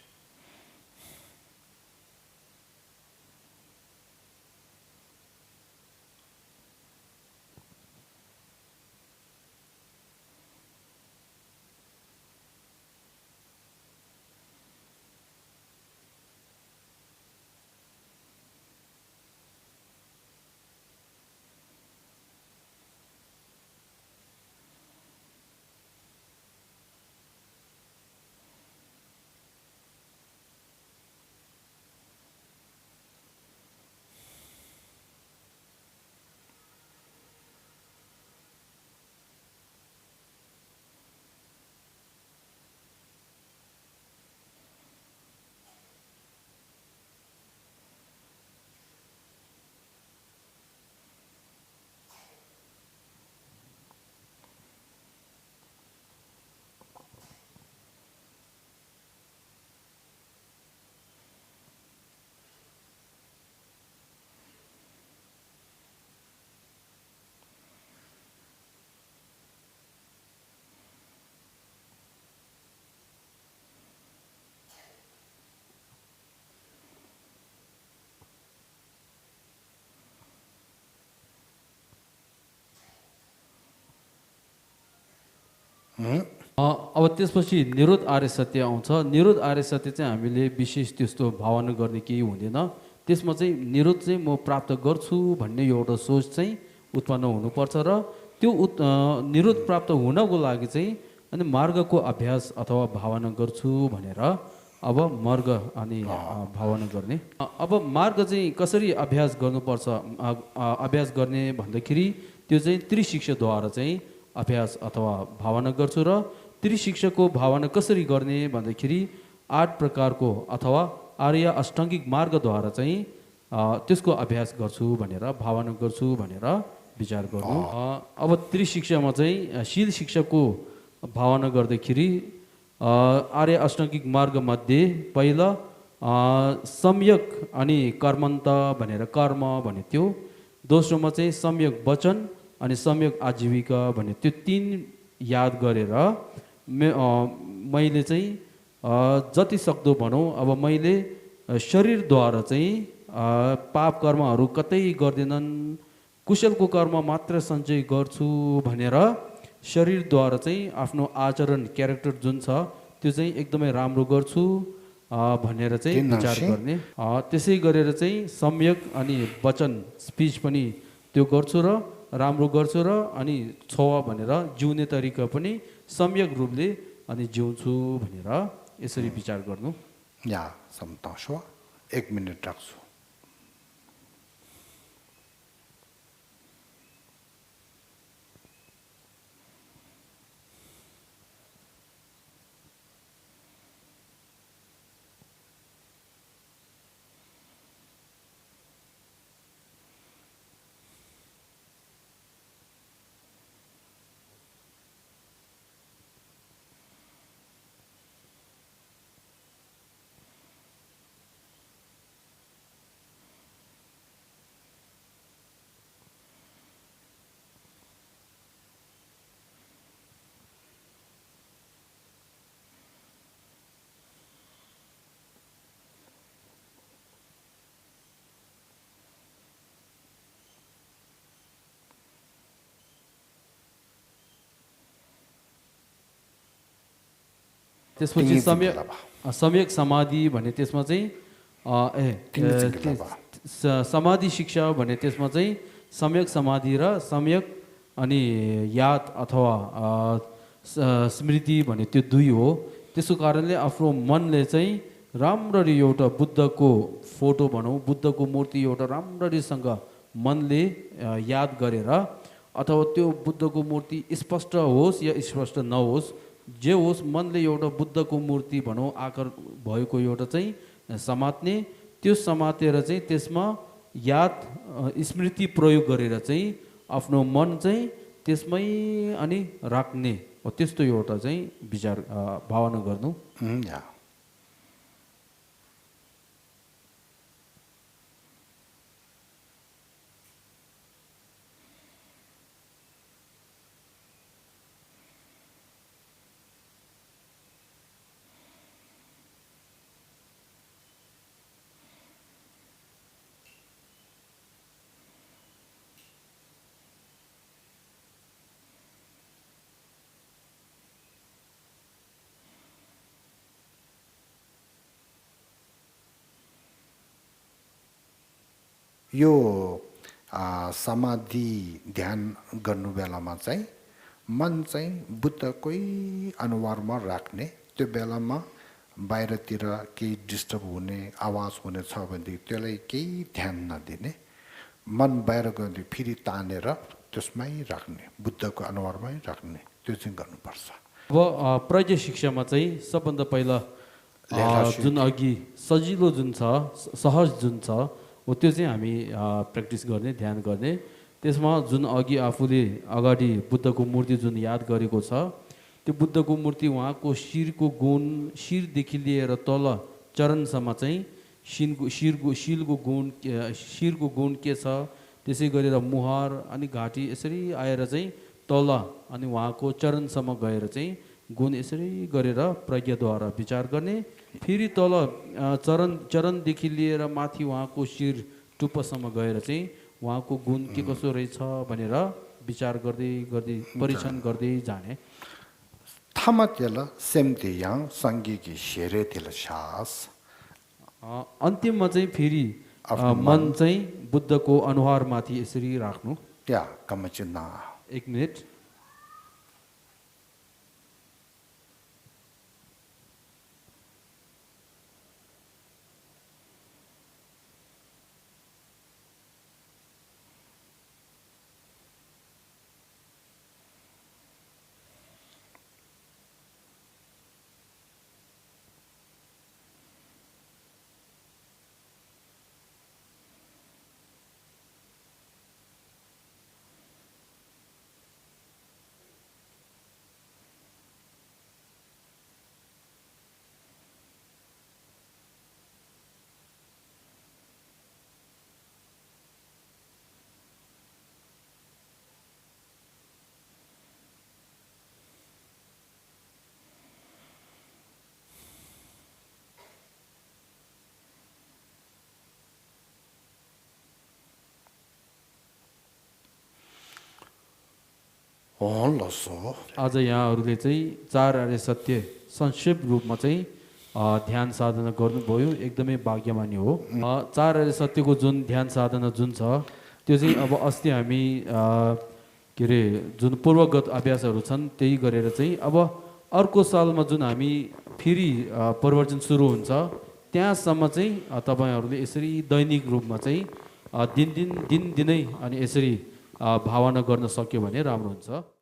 अब त्यसपछि निरोध आर्य सत्य आउँछ। निरोध आर्य सत्य चाहिँ हामीले विशेष त्यस्तो भावना गर्ने केही हुँदैन। त्यसमा चाहिँ निरोध चाहिँ म प्राप्त गर्छु भन्ने एउटा सोच चाहिँ उत्पन्न हुनुपर्छ र त्यो निरोध प्राप्त हुनको लागि चाहिँ अनि मार्गको अभ्यास अथवा भावना गर्छु भनेर अब मार्ग अनि भावना गर्ने। अब मार्ग चाहिँ कसरी अभ्यास गर्नुपर्छ, अभ्यास गर्ने भन्दाखेरि त्यो चाहिँ त्रिशिक्षाद्वारा चाहिँ अभ्यास अथवा भावना गर्छु र त्रिशिक्षाको भावना कसरी गर्ने भन्दाखेरि 8 प्रकारको अथवा आर्य अष्टाङ्गिक मार्गद्वारा चाहिँ त्यसको अभ्यास गर्छु भनेर भावना गर्छु भनेर विचार गर्नु। अब त्रिशिक्षामा चाहिँ शील शिक्षाको भावना गर्दाखेरि आर्य अष्टाङ्गिक मार्गमध्ये पहिला सम्यक अनि कर्मन्त भनेर कर्म भने त्यो, दोस्रोमा चाहिँ सम्यक वचन अनि सम्यक आजीविका भने त्यो 3 याद गरेर मैले चाहिँ जति सक्दो भनौँ अब मैले शरीरद्वारा चाहिँ पाप कर्महरू कतै गर्दैनन्, कुशलको कर्म मात्र सञ्चय गर्छु भनेर शरीरद्वारा चाहिँ आफ्नो आचरण क्यारेक्टर जुन छ त्यो चाहिँ एकदमै राम्रो गर्छु भनेर चाहिँ विचार गर्ने। त्यसै गरेर चाहिँ सम्यक अनि वचन स्पिच पनि त्यो गर्छु र राम्रो गर्छु र अनि छवा भनेर जिउने तरिका पनि सम्यक रूपले अनि जिउँछु भनेर यसरी विचार गर्नु। या समताशो 1 मिनट राख्छु। त्यसपछि सम्यक समाधि भने त्यसमा चाहिँ समाधि शिक्षा भने त्यसमा चाहिँ सम्यक समाधि र सम्यक अनि याद अथवा स्मृति भने त्यो दुई हो। त्यसको कारणले आफ्नो मनले चाहिँ राम्ररी एउटा बुद्धको फोटो भनौँ, बुद्धको मूर्ति एउटा राम्ररीसँग मनले याद गरेर अथवा त्यो बुद्धको मूर्ति स्पष्ट होस् या स्पष्ट नहोस्, जे होस् मनले एउटा बुद्धको मूर्ति भनौँ आकार भएको एउटा चाहिँ समात्ने, त्यो समातेर चाहिँ त्यसमा याद स्मृति प्रयोग गरेर चाहिँ आफ्नो मन चाहिँ त्यसमै अनि राख्ने हो। त्यस्तो एउटा चाहिँ विचार भावना गर्नु। यो समाधि ध्यान गर्नु बेलामा चाहिँ मन चाहिँ बुद्धकै अनुहारमा राख्ने, त्यो बेलामा बाहिरतिर केही डिस्टर्ब हुने आवाज हुने छ भनेदेखि त्यसलाई केही ध्यान नदिने, मन बाहिर गयो फेरि तानेर त्यसमै राख्ने, बुद्धको अनुहारमै राख्ने, त्यो चाहिँ गर्नुपर्छ। अब प्रज्ञा शिक्षामा चाहिँ सबभन्दा पहिला जुन अघि सजिलो जुन छ, सहज जुन छ हो त्यो चाहिँ हामी प्र्याक्टिस गर्ने, ध्यान गर्ने। त्यसमा जुन अघि आफूले अगाडि बुद्धको मूर्ति जुन याद गरेको छ, त्यो बुद्धको मूर्ति उहाँको शिरको गुण, शिरदेखि लिएर तल चरणसम्म चाहिँ शिरको गुण के छ, त्यसै गरेर मुहार अनि घाँटी यसरी आएर चाहिँ तल अनि उहाँको चरणसम्म गएर चाहिँ गुण यसरी गरेर प्रज्ञाद्वारा विचार गर्ने। फेरि तल चरणदेखि लिएर माथि उहाँको शिर टुप्पोसम्म गएर चाहिँ उहाँको गुण के कसो रहेछ भनेर विचार गर्दै गर्दै परीक्षण गर्दै जाने। अन्तिममा चाहिँ फेरि मन चाहिँ बुद्धको अनुहारमाथि यसरी राख्नु। एक मिनट। आज यहाँहरूले चाहिँ चार आर्य सत्य संक्षेप रूपमा चाहिँ ध्यान साधना गर्नुभयो, एकदमै भाग्यमानी हो। चार आर्य सत्यको जुन ध्यान साधना जुन छ त्यो चाहिँ अब अस्ति हामी के अरे जुन पूर्वगत अभ्यासहरू छन् त्यही गरेर चाहिँ अब अर्को सालमा जुन हामी फेरि प्रवचन सुरु हुन्छ त्यहाँसम्म चाहिँ तपाईँहरूले यसरी दैनिक रूपमा चाहिँ दिनै अनि यसरी भावना गर्न सक्यो भने राम्रो हुन्छ।